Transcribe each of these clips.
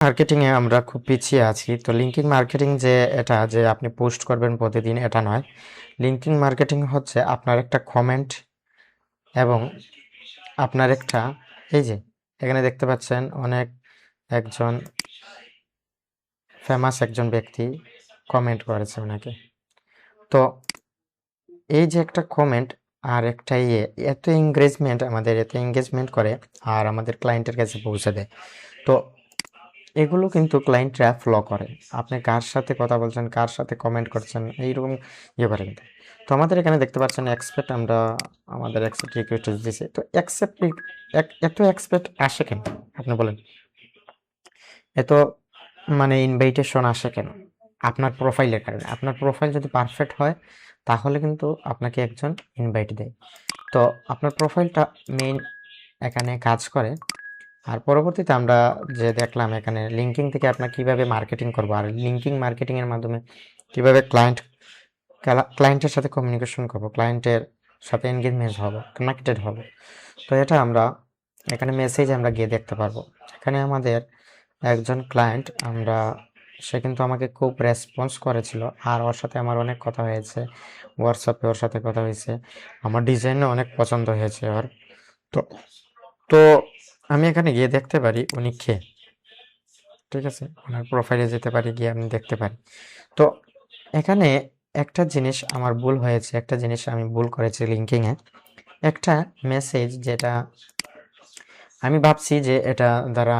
Marketing এ আমরা খুব পিছিয়ে আছি। তো লিঙ্কিং মার্কেটিং যে এটা যে আপনি পোস্ট করবেন প্রতিদিন এটা নয়। লিঙ্কিং মার্কেটিং হচ্ছে আপনার একটা কমেন্ট এবং আপনার একটা এই যে এখানে দেখতে পাচ্ছেন অনেক একজন ফেমাস একজন ব্যক্তি কমেন্ট করেছে ওনাকে। তো এই যে একটা কমেন্ট আর একটা এত এত এঙ্গেজমেন্ট করে আর আমাদের ক্লায়েন্টের কাছে পৌঁছে দেয়। তো এগুলো কিন্তু ক্লায়েন্টরা ফলো করে। আপনি কার সাথে কথা বলছেন, কার সাথে কমেন্ট করছেন, এইরকম করে কিন্তু। তো আমাদের এখানে দেখতে পাচ্ছেন এক্সপেক্ট আমরা আমাদের অ্যাকসেপ্ট রিকোয়েস্ট দিয়েছে। তো এত এক্সপেক্ট আসে কেন? আপনি বলেন। এত মানে ইনভাইটেশন আসে কেন? আপনার প্রোফাইলের কারণে। আপনার প্রোফাইল যদি পারফেক্ট হয় তাহলে কিন্তু আপনাকে একজন ইনভাইট দেয়। তো আপনার প্রোফাইলটা মেইন এখানে কাজ করে। আর পরবর্তীতে আমরা যে দেখলাম এখানে লিঙ্কিং থেকে আপনার কিভাবে মার্কেটিং করবো আর লিঙ্কিং মার্কেটিং এর মাধ্যমে কিভাবে ক্লায়েন্টের সাথে কমিউনিকেশন করবো, ক্লায়েন্টের সাথে এনগেজমেন্ট হবো, কানেক্টেড হবো। তো এটা আমরা এখানে মেসেজ আমরা গিয়ে দেখতে পারবো। এখানে আমাদের একজন ক্লায়েন্ট সে কিন্তু আমাকে খুব রেসপন্স করেছিল আর ওর সাথে আমার অনেক কথা হয়েছে, হোয়াটসঅ্যাপে ওর সাথে কথা হয়েছে, আমার ডিজাইনও অনেক পছন্দ হয়েছে ওর। তো তো আমি এখানে গিয়ে দেখতে পারি উনি কে, ঠিক আছে, ওনার প্রোফাইলে যেতে পারি, গিয়ে আমি দেখতে পারি। তো এখানে একটা জিনিস আমার ভুল হয়েছে, একটা জিনিস আমি ভুল করেছি লিঙ্কিংয়ে। একটা মেসেজ যেটা আমি ভাবছি যে এটা দ্বারা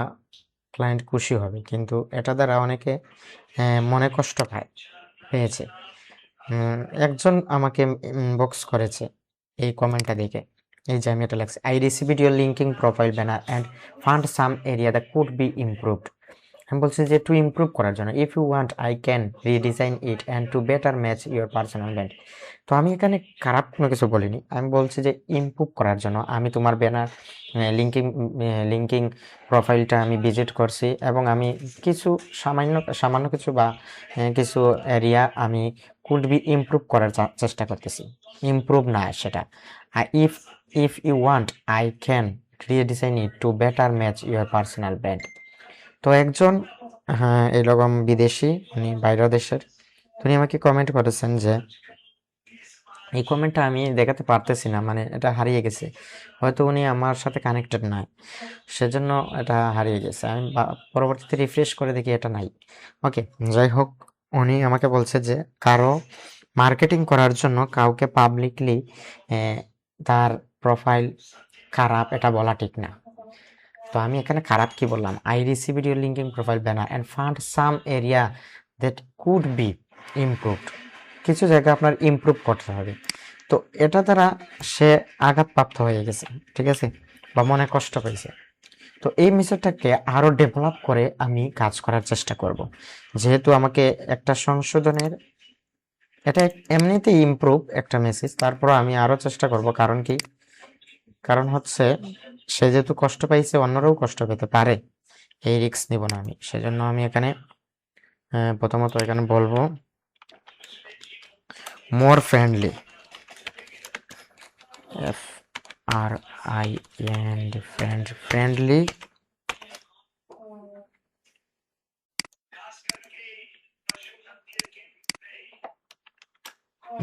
ক্লায়েন্ট খুশি হবে, কিন্তু এটা দ্বারা অনেকে মনে কষ্ট পেয়েছে। একজন আমাকে ইনবক্স করেছে এই কমেন্টটা দেখে। এই যে আমি এটা লাগছে, I received your LinkedIn profile banner and found some area that could be improved. আমি বলছি যে টু ইমপ্রুভ করার জন্য, if you want I can redesign it and to better match your personal brand. তো আমি এখানে খারাপ কোনো কিছু বলিনি, আমি বলছি যে ইমপ্রুভ করার জন্য আমি তোমার ব্যানার লিঙ্কিং লিঙ্কিং প্রোফাইলটা আমি ভিজিট করছি এবং আমি কিছু সামান্য সামান্য কিছু বা কিছু এরিয়া আমি কুড বি ইমপ্রুভ করার চেষ্টা করতেছি। ইমপ্রুভ না সেটা। If if you want I can redesign it to better match your personal brand. তো একজন, হ্যাঁ, এরকম বিদেশি, উনি বাইরের দেশের, উনি আমাকে কমেন্ট করেছেন যে এই কমেন্টটা আমি দেখাতে পারতেছি না, মানে এটা হারিয়ে গেছে, হয়তো উনি আমার সাথে কানেক্টেড নয়, সেজন্য এটা হারিয়ে গেছে। আমি পরবর্তীতে রিফ্রেশ করে দেখি এটা নাই। ওকে, যাই হোক, উনি আমাকে বলছে যে কারো মার্কেটিং করার জন্য কাউকে পাবলিকলি তার প্রোফাইল খারাপ এটা বলা ঠিক না। তো আমি এখানে খারাপ কি বললাম, I received your LinkedIn profile banner and found some area that could be improved. কিছু জায়গা আপনার ইমপ্রুভ করতে হবে। তো এটা দ্বারা সে আঘাতপ্রাপ্ত হয়ে গেছে, ঠিক আছে, বা মনে কষ্ট পেয়েছে। তো এই মেসেজটাকে আরো ডেভেলপ করে আমি কাজ করার চেষ্টা করব। যেহেতু আমাকে একটা সংশোধনের, এটা এমনিতেই ইমপ্রুভ একটা মেসেজ, তারপর আমি আরো চেষ্টা করব। কারণ কি? কারণ হচ্ছে সে যেহেতু কষ্ট পাইছে, অন্যরাও কষ্ট পেতে পারে, এই রিস্ক নিব না আমি। সেজন্য আমি এখানে প্রথমত এখানে বলবো মোর friendly, FRIEND, friendly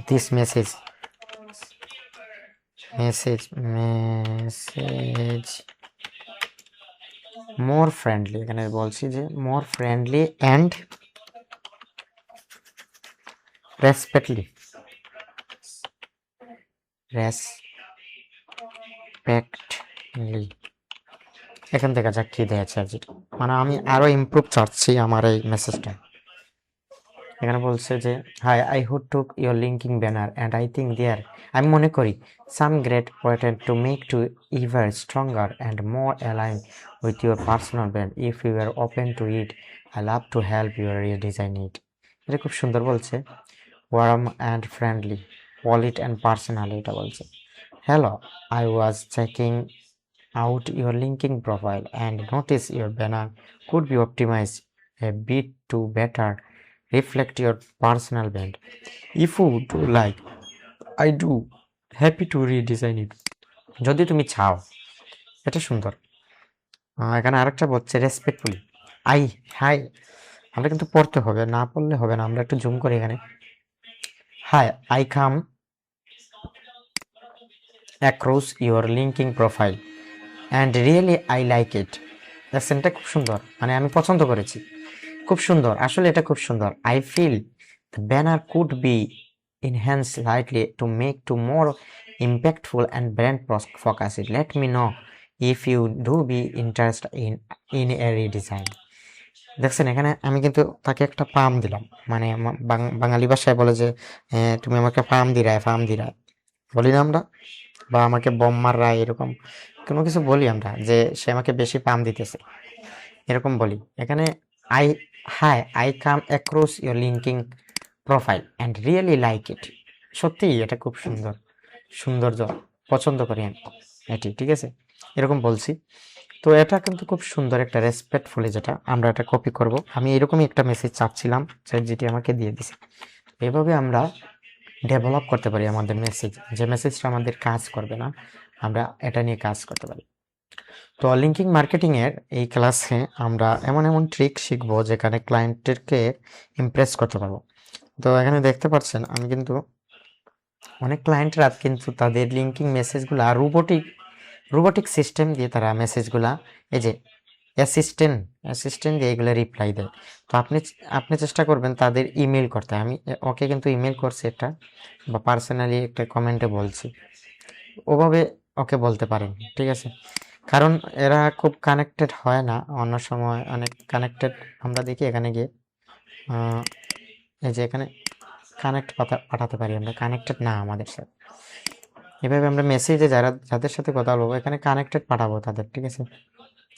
this message more friendly, এখানে বলছি যে মোর ফ্রেন্ডলি অ্যান্ড রেসপেক্টলি এখান থেকে যা কি দিয়েছে আর যেটা, মানে আমি আরো ইমপ্রুভ চাচ্ছি আমার এই মেসেজটা। এখানে বলছে যে hi, I hood took your LinkedIn banner and I think there, আমি মনে করি some great point to make to ever stronger and more align with your personal brand, if you are open to it I love to help your redesign it. এটা খুব সুন্দর বলছে, warm and friendly, polite and personal, এটা বলছে। Hello, I was checking out your linking profile and notice your banner could be optimized a bit to better reflect your personal brand. If you do like, I do happy to redesign it. যদি তুমি চাও, এটা সুন্দর। এখানে আরেকটা বলছে respectfully, I high, আমরা কিন্তু পড়তে হবে, না পড়লে হবে না। আমরা একটু জুম করি এখানে। Hi, I come across your LinkedIn profile and really I like it. দেখছেন, এটা খুব সুন্দর, মানে আমি পছন্দ করেছি, খুব সুন্দর, আসলে এটা খুব সুন্দর। I feel the banner could be enhance slightly to make to more impactful and brand focused. Let me know if you do be interested in a redesign. দেখছেন, এখানে আমি কিন্তু তাকে একটা পাম দিলাম, মানে বাঙালি ভাষায় বলে যে তুমি আমাকে পাম দিরায়, পাম দিরায় বলি না আমরা, বা আমাকে বম মাররা, এরকম কোনো কিছু বলি আমরা, যে সে আমাকে বেশি পাম দিতেছে, এরকম বলি। এখানে I hi, I come across your LinkedIn profile and really like it. সত্যিই এটা খুব সুন্দর, সৌন্দর্য পছন্দ করি আমি এটি, ঠিক আছে, এরকম বলছি। তো এটা কিন্তু খুব সুন্দর একটা রেসপেক্টফুলি, যেটা আমরা এটা কপি করব। আমি এরকমই একটা মেসেজ চাচ্ছিলাম, যেটি আমাকে দিয়ে দিছে। এভাবে আমরা ডেভেলপ করতে পারি আমাদের মেসেজ, যে মেসেজটা আমাদের কাজ করবে না, আমরা এটা নিয়ে কাজ করতে পারি। তো লিঙ্কিং মার্কেটিং এর এই ক্লাসে আমরা এমন এমন ট্রিক শিখবো যেখানে ক্লায়েন্টদেরকে ইমপ্রেস করতে পারবো। তো এখানে দেখতে পাচ্ছেন, আমি কিন্তু অনেক ক্লায়েন্টরা কিন্তু তাদের লিঙ্কিং মেসেজগুলা রোবোটিক সিস্টেম দিয়ে তারা মেসেজগুলা, এই যে অ্যাসিস্ট্যান্ট দিয়ে এগুলো রিপ্লাই দেয়। তো আপনি চেষ্টা করবেন তাদের ইমেল করতে। আমি ওকে কিন্তু ইমেল করছি একটা, বা পার্সোনালি একটা কমেন্টে বলছি, ওভাবে ওকে বলতে পারেন, ঠিক আছে। কারণ এরা খুব কানেক্টেড হয় না, অন্য সময় অনেক কানেক্টেড আমরা দেখি। এখানে গিয়ে এই যে এখানে কানেক্ট পাঠাতে পারি, আমরা কানেক্টেড না আমাদের সাথে। এভাবে আমরা মেসেজে যাদের সাথে কথা বলবো এখানে কানেক্টেড পাঠাবো তাদের, ঠিক আছে,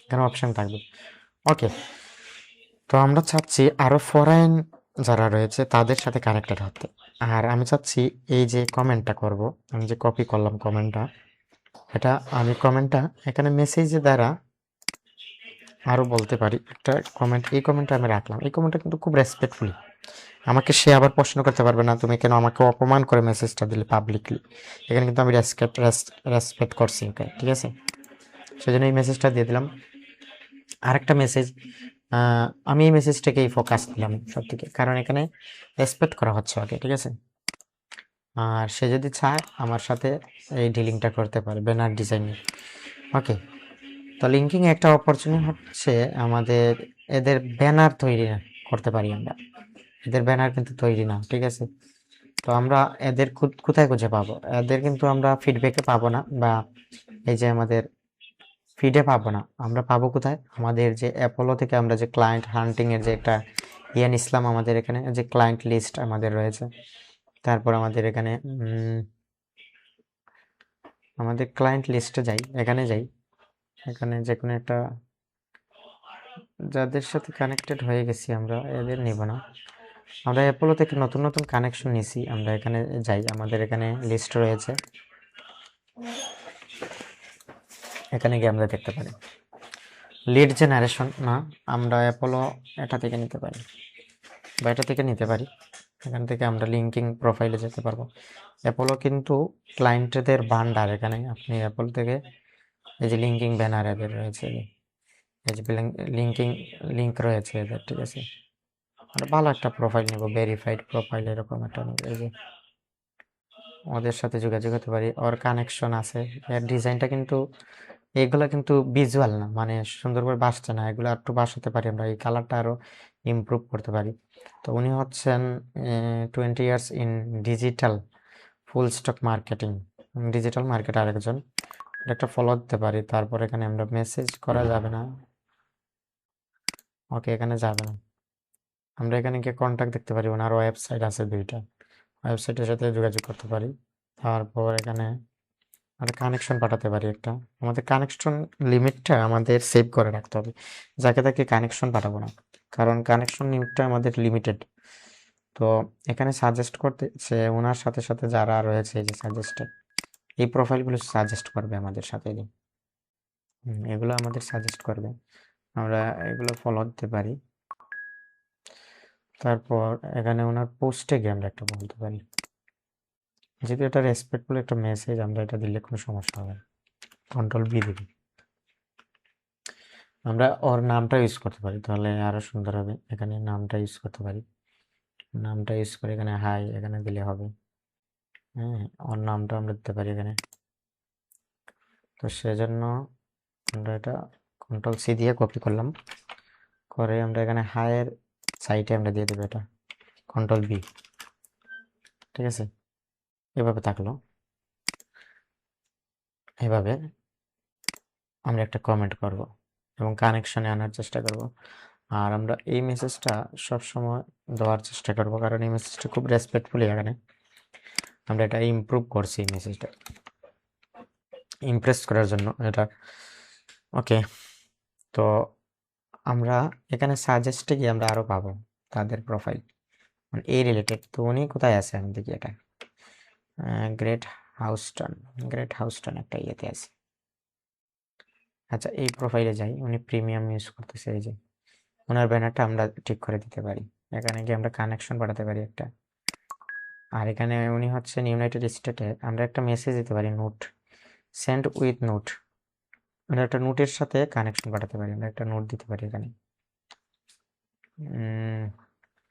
এখানে অপশন থাকবে। ওকে, তো আমরা চাচ্ছি আরো ফরেন যারা রয়েছে তাদের সাথে কানেক্টেড হতে। আর আমি চাচ্ছি এই যে কমেন্টটা করব, আমি যে কপি করলাম কমেন্টটা, এটা আমি কমেন্টটা এখানে মেসেজে দ্বারা আরও বলতে পারি একটা কমেন্ট। এই কমেন্টটা আমি রাখলাম, এই কমেন্টটা কিন্তু খুব রেসপেক্টফুলি। আমাকে সে আবার প্রশ্ন করতে পারবে না তুমি কেন আমাকে অপমান করে মেসেজটা দিলে পাবলিকলি। এখানে কিন্তু আমি রেসপেক্ট করছি ওকে, ঠিক আছে, সেজন্য এই মেসেজটা দিয়ে দিলাম। আরেকটা মেসেজ, আমি এই মেসেজটাকেই ফোকাস দিলাম সব থেকে, কারণ এখানে রেসপেক্ট করা হচ্ছে ওকে, ঠিক আছে। আর সে যদি চায় আমার সাথে এই ডিলিংটা করতে পারে ব্যানার ডিজাইনের। ওকে, তো লিঙ্কিং একটা অপরচুনিটি হচ্ছে আমাদের, এদের ব্যানার তৈরি করতে পারি আমরা। এদের ব্যানার কিন্তু তৈরি না, ঠিক আছে। তো আমরা এদের কোথায় খুঁজে পাবো? এদের কিন্তু আমরা ফিডব্যাকে পাবো না, বা এই যে আমাদের ফিডে পাবো না। আমরা পাবো কোথায়? আমাদের যে অ্যাপোলো থেকে আমরা যে ক্লায়েন্ট হান্টিং এর যে একটা ইয়ান ইসলাম, আমাদের এখানে যে ক্লায়েন্ট লিস্ট আমাদের রয়েছে, তারপর আমাদের এখানে আমাদের ক্লায়েন্ট লিস্টে যাই, এখানে যাই, এখানে যে কোনো একটা যাদের সাথে কানেক্টেড হয়ে গেছি আমরা, এদের নিব না। আমরা অ্যাপোলো থেকে নতুন নতুন কানেকশন নিছি, আমরা এখানে যাই, আমাদের এখানে লিস্ট রয়েছে, এখানে গিয়ে আমরা দেখতে পারি লিড জেনারেশন না, আমরা অ্যাপোলো এটা থেকে নিতে পারি, বা এটা থেকে নিতে পারি। এখান থেকে আমরা লিঙ্কিং প্রোফাইলে যেতে পারবো। অ্যাপোলো কিন্তু ক্লায়েন্টদের ভান্ডার, এখানে আপনি অ্যাপোলো থেকে এই যে লিঙ্কিং ব্যানার এদের রয়েছে, এই যে লিঙ্কিং লিঙ্ক রয়েছে এদের, ঠিক আছে। আমরা ভালো একটা প্রোফাইল নেব, ভেরিফাইড প্রোফাইল এরকম একটা নেব, এই যে ওদের সাথে যোগাযোগ হতে পারি, ওর কানেকশন আছে। এর ডিজাইনটা কিন্তু, এগুলা কিন্তু ভিজুয়াল না, মানে সুন্দর করে বাসছে না, এগুলো একটু বাসাতে পারি আমরা, এই কালারটা আরো ইমপ্রুভ করতে পারি। তো উনি হচ্ছেন 20 years in digital full stock marketing, digital market আরেকজন, একটা ফলো দিতে পারি। তারপর এখানে আমরা মেসেজ করা যাবে না, ওকে এখানে যাবে না। আমরা এখানে গিয়ে কন্ট্যাক্ট দেখতে পারি, ওনার ওয়েবসাইট আছে দুইটা, ওয়েবসাইটের সাথে যোগাযোগ করতে পারি। তারপর এখানে আমরা কানেকশন পাঠাতে পারি একটা, আমাদের কানেকশন লিমিটটা আমাদের সেভ করে রাখতে হবে, যাকে তাকে কানেকশন পাঠাবো না, কারণ কানেকশন লিমিটটা আমাদের লিমিটেড। তো এখানে সাজেস্ট করতেছে ওনার সাথে সাথে যারা রয়েছে, এই যে সাজেস্টেড, এই প্রোফাইলগুলো সাজেস্ট করবে আমাদের সাথে, এগুলো আমাদের সাজেস্ট করবে, আমরা এগুলো ফলো দিতে পারি। তারপর এখানে ওনার পোস্টে গিয়ে আমরা একটা বলতে পারি, যেহেতু এটা রেসপেক্টফুল একটা মেসেজ, আমরা এটা দিলে কোনো সমস্যা হবে না। কন্ট্রোল বি দিবি। আমরা ওর নামটা ইউজ করতে পারি, তাহলে আরো সুন্দর হবে। এখানে নামটা ইউজ করতে পারি, নামটা ইউজ করে এখানে হাই এখানে দিলে হবে। হ্যাঁ, ওর নামটা আমরা দিতে পারি এখানে। তো সেজন্য আমরা এটা কন্ট্রোল-সি দিয়ে কপি করলাম, করে আমরা এখানে হাইয়ের সাইডে আমরা দিয়ে দেবো এটা কন্ট্রোল-ভি। ঠিক আছে, এভাবে থাকলো। এভাবে আমরা একটা কমেন্ট করব এবং কানেকশনে আনার চেষ্টা করব। আর আমরা এই মেসেজটা সবসময় দেওয়ার চেষ্টা করব, কারণ এই মেসেজটা খুব রেসপেক্টফুলি এখানে আমরা এটা ইমপ্রুভ করছি, এই মেসেজটা ইমপ্রেস করার জন্য এটা। ওকে, তো আমরা এখানে সাজেস্টে গিয়ে আমরা আরও পাবো তাদের প্রোফাইল, মানে এই রিলেটেড। তো উনি কোথায় আছে আমি দেখি, এটা গ্রেট হাউস্টন, গ্রেট হাউস্টন একটা ইয়েতে আছে। আচ্ছা, এই প্রোফাইলে যাই, উনি প্রিমিয়াম ইউজ করতেছে, এই যে ওনার ব্যানারটা আমরা ঠিক করে দিতে পারি। এখানে গিয়ে আমরা কানেকশন পাঠাতে পারি একটা। আর এখানে উনি হচ্ছেন ইউনাইটেড স্টেটে, আমরা একটা মেসেজ দিতে পারি, নোট, সেন্ড উইথ নোট। আমরা একটা নোটের সাথে কানেকশন পাঠাতে পারি, আমরা একটা নোট দিতে পারি এখানে,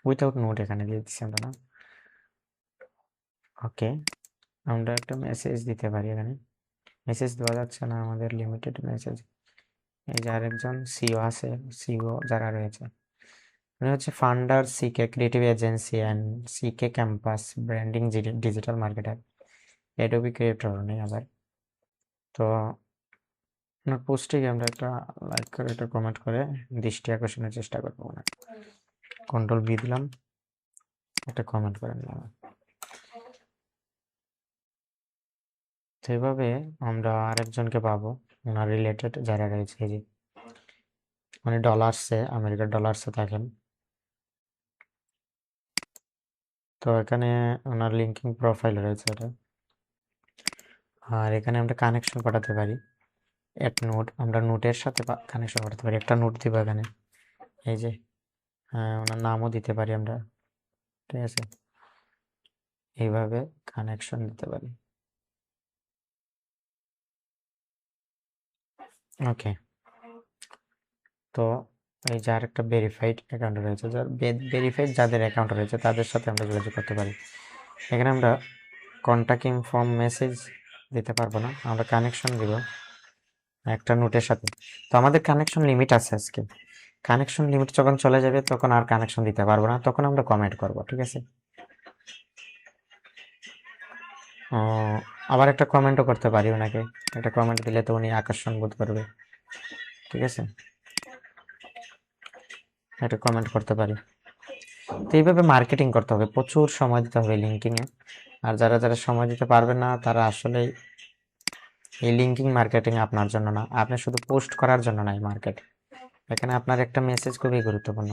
উইথাউট নোট এখানে দিয়ে দিচ্ছি আমরা, না? ওকে, আমরা একটা মেসেজ দিতে পারি এখানে। মেসেজ দেওয়া যাচ্ছে না, আমাদের লিমিটেড মেসেজ। এই যে আরেকজন সিও আছে, সিও যারা রয়েছে উনি হচ্ছে founder, CK creative agency and CK campus branding digital marketer, Adobe creator নেই আবার। তো ওনার পোস্টে গিয়ে আমরা একটা লাইক করে একটা কমেন্ট করে দৃষ্টি আকর্ষণের চেষ্টা করবো। ওনার কন্ট্রোল-ভি দিলাম, একটা কমেন্ট করে নিলাম। তো এইভাবে আমরা আরেকজনকে পাবো ওনার রিলেটেড যারা রয়েছে। এই যে উনি ডলার্সে, আমেরিকার ডলার্সে থাকেন। তো এখানে ওনার লিঙ্কিং প্রোফাইল রয়েছে এটা। আর এখানে আমরা কানেকশন পাঠাতে পারি, এক নোট, আমরা নোটের সাথে কানেকশন পাঠাতে পারি। একটা নোট দিব এখানে, এই যে ওনার নামও দিতে পারি আমরা। ঠিক আছে, এইভাবে কানেকশন দিতে পারি। ওকে, তো এই যে আরেকটা ভেরিফাইড অ্যাকাউন্ট রয়েছে, যার ভেরিফাইড যাদের অ্যাকাউন্ট রয়েছে তাদের সাথে আমরা যোগাযোগ করতে পারি। এখানে আমরা কন্ট্যাক্ট ইনফর্ম মেসেজ দিতে পারবো না, আমরা কানেকশন দিব একটা নোটের সাথে। তো আমাদের কানেকশন লিমিট আছে আজকে, কানেকশন লিমিট যখন চলে যাবে তখন আর কানেকশন দিতে পারবো না, তখন আমরা কমেন্ট করব। ঠিক আছে, আবার একটা কমেন্টও করতে পারি ওনাকে, একটা কমেন্ট দিলে তো উনি আকর্ষণ বোধ করবে। ঠিক আছে, একটা কমেন্ট করতে পারি। তো এইভাবে মার্কেটিং করতে হবে, প্রচুর সময় দিতে হবে লিঙ্কিংয়ে। আর যারা যারা সময় দিতে পারবে না তারা আসলে এই লিঙ্কিং মার্কেটিং আপনার জন্য না, আপনি শুধু পোস্ট করার জন্য না এই মার্কেট। এখানে আপনার একটা মেসেজ খুবই গুরুত্বপূর্ণ।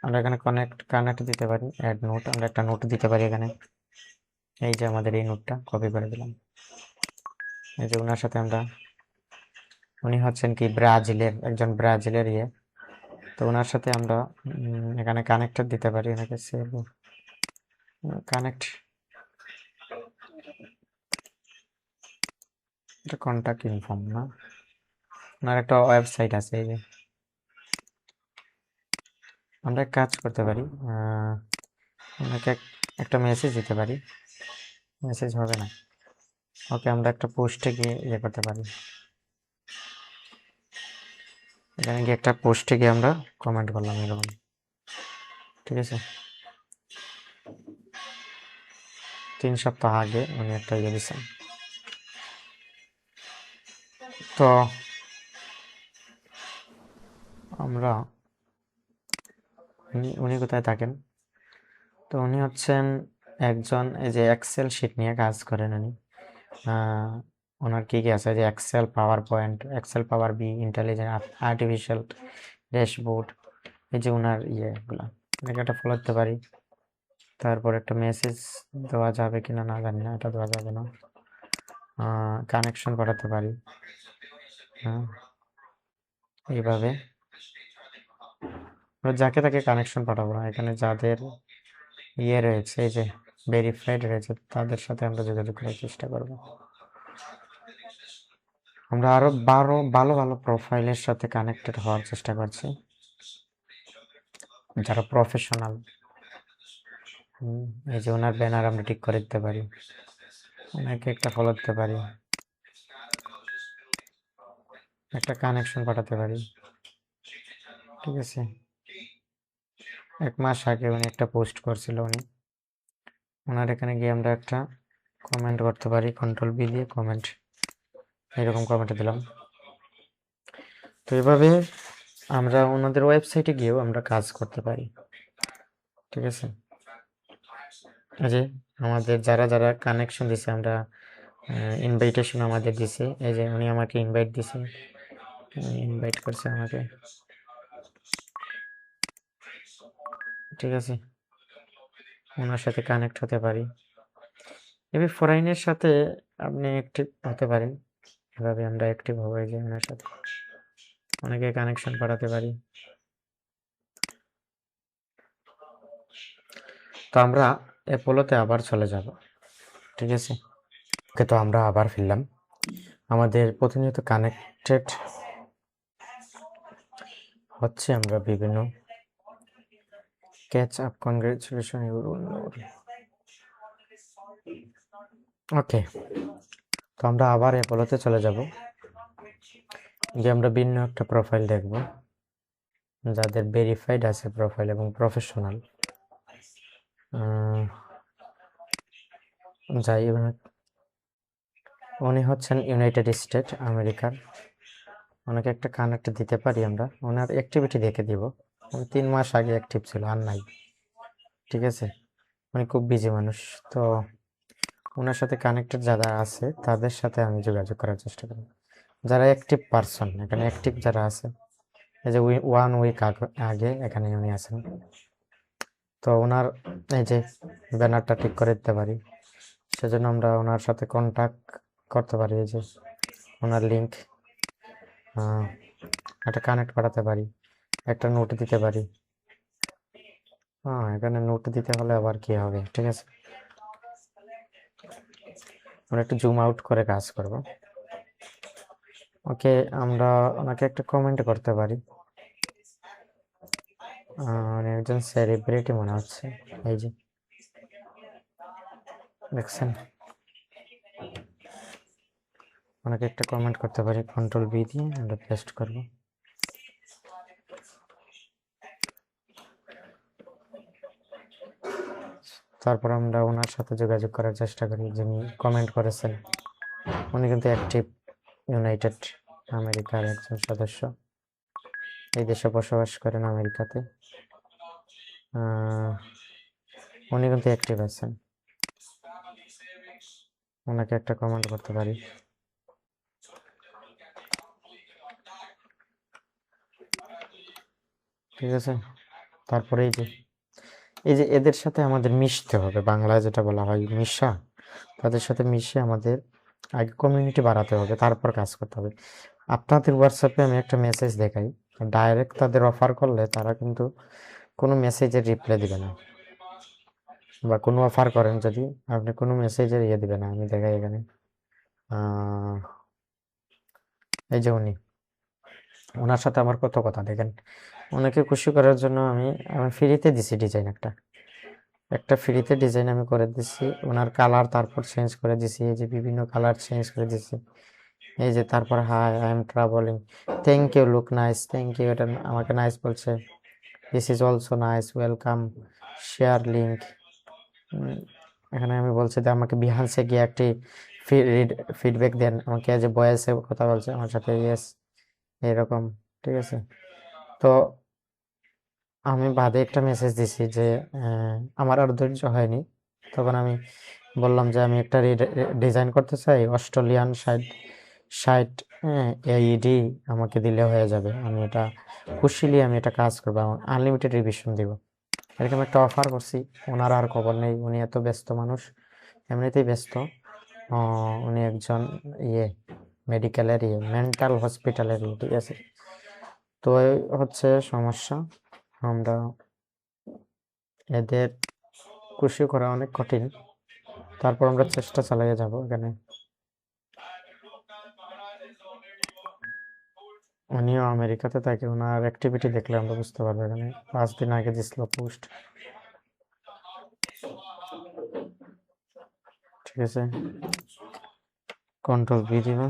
আমরা এখানে কানেক্ট দিতে পারি, অ্যাড নোট, আমরা একটা নোট দিতে পারি এখানে। এই যে আমাদের এই নোটটা কপি করে দিলাম, এই যে ওনার সাথে আমরা, উনি হচ্ছেন কি ব্রাজিলের, একজন ব্রাজিলের ইয়ে। তো ওনার সাথে আমরা এখানে কানেক্টেড দিতে পারি, এনাকে সেভ কানেক্ট, এটা কন্ট্যাক্ট ইনফর্ম না, ওনার একটা ওয়েবসাইট আছে। এই যে আমরা এক কাজ করতে পারি, ওনাকে একটা মেসেজ দিতে পারি, মেসেজ হবে না। ওকে, আমরা একটা পোস্টে গিয়ে ইয়ে করতে পারি, এখানে গিয়ে একটা পোস্টে গিয়ে আমরা কমেন্ট করলাম এরকম। ঠিক আছে, 3 সপ্তাহ আগে উনি একটা ইয়ে দিচ্ছেন। তো আমরা উনি কোথায় থাকেন? তো উনি হচ্ছেন একজন, এই যে এক্সেল শিট নিয়ে কাজ করেন উনি। ওনার কি কি আছে, যে Excel, power point, Excel, power B, intelligent artificial dashboard, এই যে ওনার ইয়েগুলা, এটাকে একটা ফলো করতে পারি। তারপর একটা মেসেজ দেওয়া যাবে কিনা না জানি না, এটা দেওয়া যাবে না। কানেকশন পাঠাতে পারি, হ্যাঁ, এইভাবে যাকে তাকে কানেকশন পাঠাবো না, এখানে যাদের ইয়ে রয়েছে, এই যে ভেরিফাইড রয়েছে তাদের সাথে আমরা যোগাযোগ করার চেষ্টা করব। আমরা আরো ভালো ভালো প্রোফাইলের সাথে কানেক্টেড হওয়ার চেষ্টা করছি, যারা প্রফেশনাল। এই যে ওনার ব্যানার আমরা ঠিক করে দিতে পারি, ওনাকে একটা ফলো দিতে পারি, একটা কানেকশন পাঠাতে পারি। ঠিক আছে, 1 মাস আগে উনি একটা পোস্ট করছিল, ওনার এখানে গিয়ে আমরা একটা কমেন্ট করতে পারি, কন্ট্রোল বি দিয়ে কমেন্ট, এরকম কমেন্ট দিলাম। তো এভাবে আমরা ওনাদের ওয়েবসাইটে গিয়েও আমরা কাজ করতে পারি। ঠিক আছে, এই যে আমাদের যারা যারা কানেকশন দিছে, আমরা ইনভাইটেশন আমাদের দিছে, এই যে উনি আমাকে ইনভাইট দিছে, ইনভাইট করছে আমাকে। ঠিক আছে, ওনার সাথে কানেক্ট হতে পারি। এভাবে ফরেনের সাথে আপনি অ্যাক্টিভ হতে পারেন, এভাবে আমরা অ্যাক্টিভ হবো। এই যে ওনার সাথে অনেকে কানেকশন পাঠাতে পারি। তো আমরা অ্যাপোলোতে আবার চলে যাব। ঠিক আছে, ওকে, তো আমরা আবার ফিরলাম। আমাদের প্রতিনিয়ত কানেক্টেড হচ্ছে আমরা বিভিন্ন ক্যাচ আপ, কনগ্রেচুলেশন ওকে। তো আমরা আবার অ্যাপোলোতে চলে যাব, যে আমরা ভিন্ন একটা প্রোফাইল দেখব যাদের ভেরিফাইড আছে প্রোফাইল এবং প্রফেশনাল। যাই, উনি হচ্ছেন ইউনাইটেড স্টেট আমেরিকার। ওনাকে একটা কানেক্ট দিতে পারি আমরা, ওনার অ্যাক্টিভিটি দেখে দিব। উনি 3 মাস আগে অ্যাক্টিভ ছিল, আর নাই। ঠিক আছে, উনি খুব বিজি মানুষ। তো ওনার সাথে কানেক্টেড যারা আছে তাদের সাথে আমি যোগাযোগ করার চেষ্টা করব, যারা অ্যাক্টিভ পারসন এখানে, অ্যাক্টিভ যারা আছে। এই যে 1 উইক আগে এখানে উনি আছেন। তো ওনার এই যে ব্যানারটা ঠিক করে দিতে পারি, সেজন্য আমরা ওনার সাথে কন্ট্যাক্ট করতে পারি। এই যে ওনার লিঙ্ক, একটা কানেক্ট পাঠাতে পারি, একটা নোট দিতে পারি। এখানে নোট দিতে হলে আবার কি হবে? ঠিক আছে, আমরা একটু জুম আউট করে কাজ করব। ওকে, আমরা ওনাকে একটা কমেন্ট করতে পারি। উনি একজন সেলিব্রিটি মনে হচ্ছে, এই যে দেখছেন। ওনাকে একটা কমেন্ট করতে পারি, কন্ট্রোল বি দিয়ে আমরা পেস্ট করব। তারপর আমরা ওনার সাথে যোগাযোগ করার চেষ্টা করি, যিনি কমেন্ট করেছেন। উনি কিন্তু অ্যাক্টিভ ইউনাইটেড আমেরিকার একজন সদস্য, এই দেশে বসবাস করেন আমেরিকাতে। উনি কিন্তু অ্যাক্টিভ আছেন, ওনাকে একটা কমেন্ট করতে পারি। ঠিক আছে, তারপরে এই যে এদের সাথে আমাদের মিশতে হবে, বাংলায় যেটা বলা হয় মিশা। তাদের সাথে মিশে আমাদের আগে কমিউনিটি বাড়াতে হবে, তারপর কাজ করতে হবে। আপনাদের হোয়াটসঅ্যাপে আমি একটা মেসেজ দেখাই, ডাইরেক্ট তাদের অফার করলে তারা কিন্তু কোনো মেসেজের রিপ্লাই দিবে না, বা কোনো অফার করেন যদি আপনি কোনো মেসেজের দিবে না। আমি দেখাই এখানে, এই যে ওনার সাথে আমার কত কথা দেখেন। ওনাকে খুশি করার জন্য আমি ফ্রিতে দিছি ডিজাইন, একটা ফ্রিতে ডিজাইন আমি করে দিছি। ওনার কালার তারপর চেঞ্জ করে দিছি, এই যে বিভিন্ন কালার চেঞ্জ করে দিছি। এই যে তারপর hi I am travelling, thank you, look nice, thank you, এটা আমাকে নাইস বলছে। This is also nice, welcome, share link. এখানে আমি বলছি যে আমাকে বিহান্সে গিয়ে একটি ফিডব্যাক দেন, আমাকে যে ভয়েসে কথা বলছে আমার সাথে, ইয়েস, এরকম। ঠিক আছে, তো আমি বাদে একটা মেসেজ দিছি যে আমার আর ধৈর্য হয়নি, তখন আমি বললাম যে আমি একটা ডিজাইন করতে চাই, অস্ট্রেলিয়ান 60 AED আমাকে দিলে হয়ে যাবে, আমি এটা খুশিলি আমি এটা কাজ করবো, আমার আনলিমিটেড রিভিশন দিব, এরকম একটা অফার করছি। ওনার আর খবর নেই, উনি এত ব্যস্ত মানুষ, এমনিতেই ব্যস্ত। উনি একজন মেডিকেলের মেন্টাল হসপিটালের। ঠিক আছে, তো এই হচ্ছে সমস্যা, আমরা এদের খুশি করা অনেক কঠিন, তারপর আমরা চেষ্টা চালিয়ে যাব। এখানে উনিও আমেরিকাতে থাকে, ওনার অ্যাক্টিভিটি দেখলে আমরা বুঝতে পারবো। এখানে 5 দিন আগে দিছিল পোস্ট, ঠিক আছে। কন্ট্রোল ভি দিব,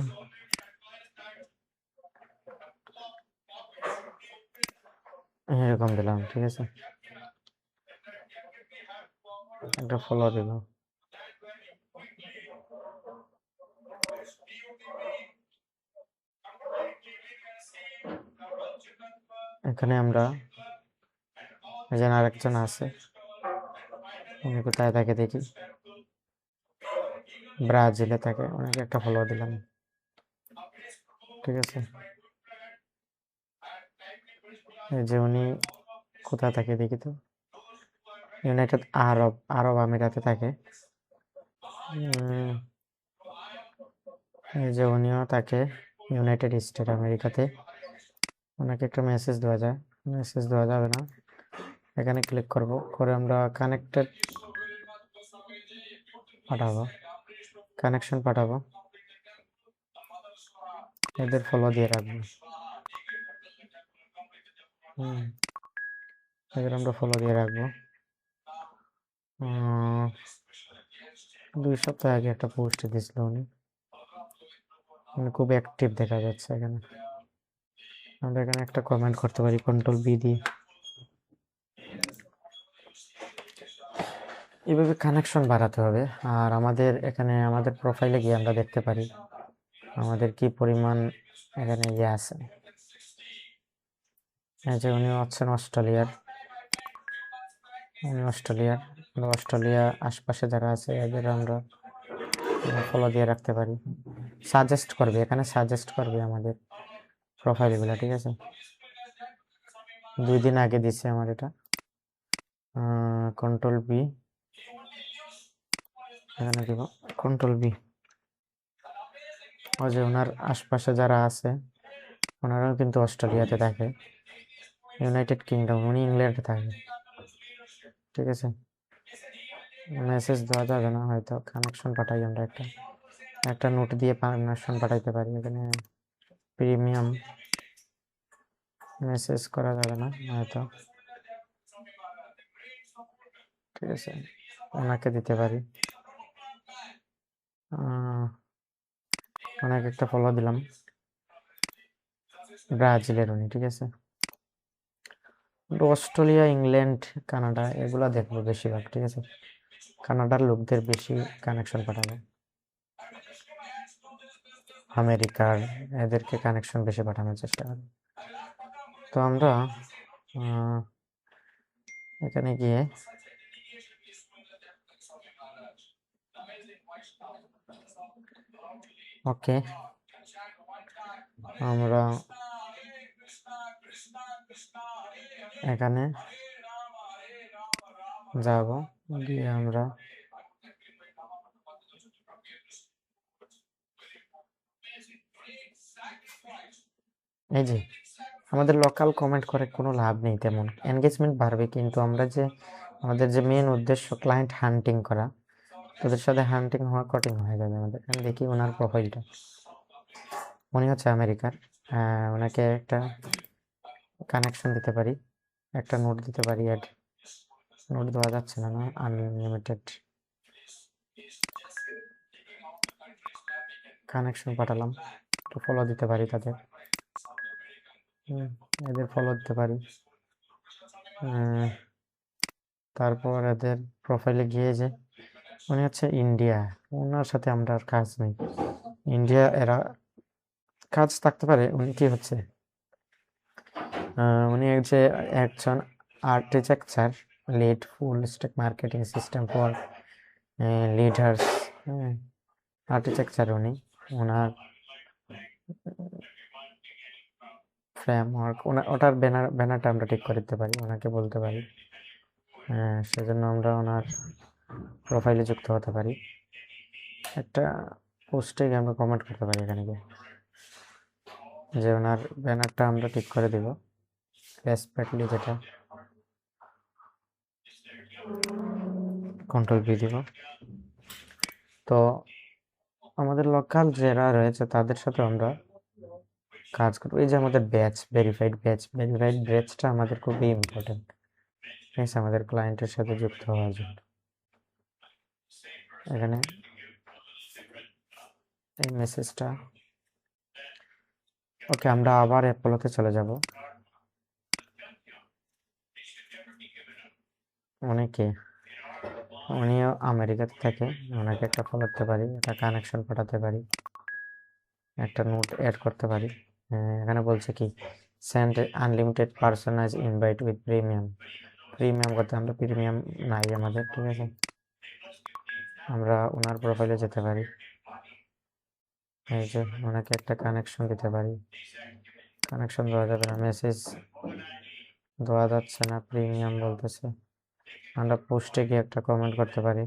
এরকম দিলাম, ঠিক আছে। একটা ফলো দিব, এখানে আমরা এখানে আরেকজন আছে, উনি কোথায় থাকে দেখি, ব্রাজিলে থাকে, ওনাকে একটা ফলো দিলাম, ঠিক আছে। এই যে উনি কোথায় থাকে দেখি তো, ইউনাইটেড আরব আরব আমিরাতে থাকে। এই যে উনিও থাকে ইউনাইটেড স্টেট আমেরিকাতে। ওনাকে একটা মেসেজ দেওয়া যায়, মেসেজ দেওয়া যাবে না, এখানে ক্লিক করব, করে আমরা কানেক্টেড পাঠাবো, কানেকশন পাঠাবো, এদের ফলো দিয়ে রাখবো। এদের আমরা ফলো দিয়ে রাখবো। 2 সপ্তাহ আগে একটা পোস্ট দিয়েছিল উনি, খুব অ্যাক্টিভ দেখা যাচ্ছে এখানে। আমরা এখানে একটা কমেন্ট করতে পারি কন্ট্রোল বি দিয়ে। এভাবে কানেকশন বাড়াতে হবে। আর আমাদের এখানে আমাদের প্রোফাইলে গিয়ে আমরা দেখতে পারি আমাদের কি পরিমাণ এখানে ইয়ে আছে। এই যে উনি হচ্ছেন অস্ট্রেলিয়ার, উনি অস্ট্রেলিয়ার, অস্ট্রেলিয়া আশপাশে যারা আছে এদের আমরা ফলো দিয়ে রাখতে পারি। সাজেস্ট করবে, এখানে সাজেস্ট করবে আমাদের প্রোফাইলগুলো, ঠিক আছে। 2 দিন আগে দিছে আমার এটা, কন্ট্রোল বি, এখানে দিব কন্ট্রোল বি। ওই যে ওনার আশপাশে যারা আছে ওনারাও কিন্তু অস্ট্রেলিয়াতে থাকে, ইউনাইটেড কিংডম, উনি ইংল্যান্ডে থাকে, ঠিক আছে। মেসেজ দেওয়া যাবে না হয়তো, কানেকশন পাঠাই আমরা একটা একটা নোট দিয়ে কানেকশন পাঠাইতে পারি। এখানে প্রিমিয়াম মেসেজ করা যাবে না হয়তো, ঠিক আছে, ওনাকে দিতে পারি। ওনাকে একটা ফলো দিলাম, ব্রাজিলের উনি, ঠিক আছে। অস্ট্রেলিয়া, ইংল্যান্ড, কানাডা এগুলা দেখবো বেশিরভাগ, ঠিক আছে। কানাডার লোকদের বেশি কানেকশন পাঠাবো, আমেরিকার এদেরকে কানেকশন বেশি পাঠানোর চেষ্টা করব। তো আমরা এখানে গিয়ে ওকে, আমরা এখানে যাব, গিয়ে আমরা এই যে আমাদের লোকাল কমেন্ট করে কোনো লাভ নেই, তেমন এনগেজমেন্ট বাড়বে কিন্তু আমরা যে আমাদের যে মেন উদ্দেশ্য ক্লায়েন্ট হান্টিং করা, তাদের সাথে হান্টিং হওয়া কঠিন হয়ে যাবে আমাদের। আমি দেখি ওনার প্রোফাইলটা, উনি হচ্ছে আমেরিকার। ওনাকে একটা কানেকশন দিতে পারি, একটা নোট দিতে পারি, অ্যাড নোট দেওয়া যাচ্ছে না, না আনলিমিটেড কানেকশন পাঠালাম, একটু ফলো দিতে পারি তাদের, এদের ফলো দিতে পারি। তারপর এদের প্রোফাইলে গিয়ে যে উনি হচ্ছে ইন্ডিয়া, ওনার সাথে আমরা আর কাজ নেই, ইন্ডিয়া এরা কাজ থাকতে পারে। উনি কি হচ্ছে উনি যে একজন architecture, lead full stack marketing system for leaders, architecture উনি, ওনার ফ্রেমওয়ার্ক, ওটার ব্যানারটা আমরা ঠিক করে দিতে পারি, ওনাকে বলতে পারি, সেজন্য আমরা ওনার প্রোফাইলে যুক্ত হতে পারি। একটা পোস্টে গিয়ে আমরা কমেন্ট করতে পারি এখানে গিয়ে যে ওনার ব্যানারটা আমরা ঠিক করে দিব রেসপেক্টলি, যেটা কন্ট্রোল ভি দিব। তো আমাদের লোকাল যারা রয়েছে তাদের সাথে আমরা কাজ করবো। এই যে আমাদের ভেরিফাইড ব্যাচটা আমাদের খুবই ইম্পর্টেন্ট, ঠিক আছে, আমাদের ক্লায়েন্টের সাথে যুক্ত হওয়ার জন্য। এখানে এই মেসেজটা, ওকে, আমরা আবার অ্যাপোলোতে চলে যাব। উনিও আমেরিকাতে থাকে, ওনাকে একটা ফলো করতে পারি, একটা কানেকশন পাঠাতে পারি, একটা নোট অ্যাড করতে পারি। এখানে বলছে কি, send unlimited personalize invite with premium করতে, আমরা প্রিমিয়াম নাই আমাদের, ঠিক আছে। আমরা ওনার প্রোফাইলে যেতে পারি, এই যে ওনাকে একটা কানেকশন দিতে পারি। কানেকশন দেওয়া যাবে না, মেসেজ দেওয়া যাচ্ছে না, প্রিমিয়াম বলতেছে। আমরা পোস্টে গিয়ে একটা কমেন্ট করতে পারি,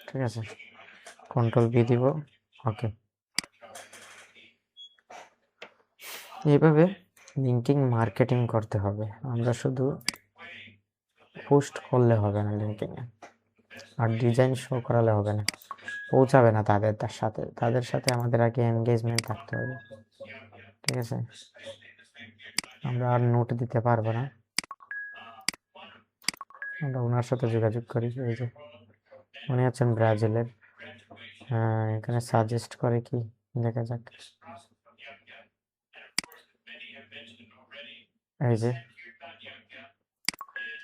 ঠিক আছে, কন্ট্রোল-V দিব, ওকে। এইভাবে লিঙ্কিং মার্কেটিং করতে হবে, আমরা শুধু পোস্ট করলে হবে না লিঙ্কিংয়ে, আর ডিজাইন শো করালে হবে না, পৌঁছাবে না তাদের সাথে আমাদের আগে এনগেজমেন্ট থাকতে হবে, ঠিক আছে। আমরা আর নোট দিতে পারবো না, আমরা ওনার সাথে যোগাযোগ করি। এই যে উনি হচ্ছেন ব্রাজিলের, এখানে সাজেস্ট করে কি, দেখা যাক। এই যে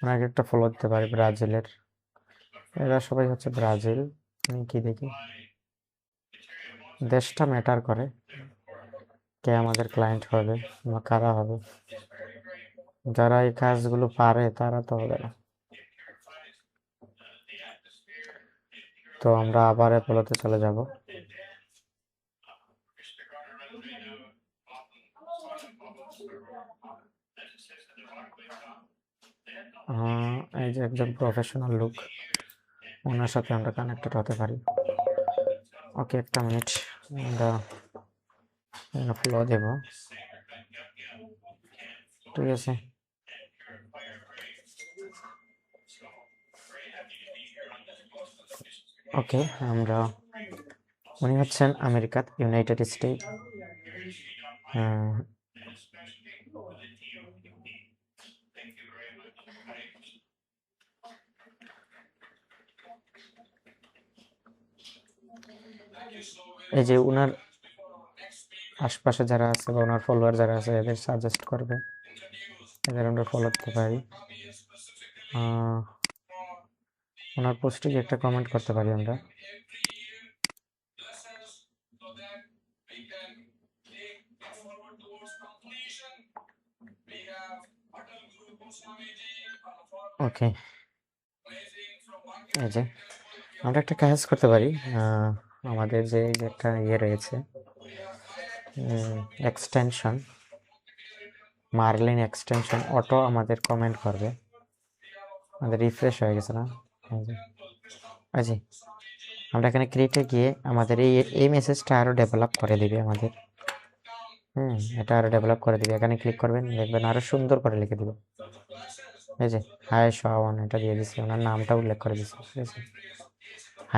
ওনাকে একটা ফলো দিতে পারি, ব্রাজিলের, এরা সবাই হচ্ছে ব্রাজিল। আমি কি দেখি, দেশটা ম্যাটার করে, কে আমাদের ক্লায়েন্ট হবে বা কারা হবে। যারা এই কাজগুলো পারে তারা তো হবে না। তো আমরা আবার অ্যাপোলোতে চলে যাব। এই যে একজন প্রফেশনাল লুক, ওনার সাথে আমরা কানেক্টেড হতে পারি। ওকে, একটা মিনিট, আমরা ফলো দেব, ঠিক আছে। ওকে, উনি হচ্ছেন আমেরিকার, ইউনাইটেড স্টেট। এই যে ওনার আশপাশে যারা আছে বা ওনার ফলোয়ার যারা আছে এদের সাজেস্ট করবে, এদের আমরা ফলো করতে পারি। ওনার পোস্টে একটা কমেন্ট করতে পারি আমরা। ওকে, এই যে আমরা একটা কাজ করতে পারি, আমাদের যে একটা রয়েছে, এক্সটেনশন, মার্লিন এক্সটেনশন অটো আমাদের কমেন্ট করবে। আমাদের রিফ্রেশ হয়ে গেছে না, জি, আমরা এখানে ক্রিয়েটে গিয়ে আমাদের এই মেসেজটা আরো ডেভেলপ করে দিবে আমাদের, এটা আরো ডেভেলপ করে দিবে। এখানে ক্লিক করবেন, দেখবেন আরো সুন্দর করে লিখে দিবে। এই যে হাই শাওন, এটা দিয়ে দিছি, ওনার নামটা উল্লেখ করে দিছি, ঠিক আছে।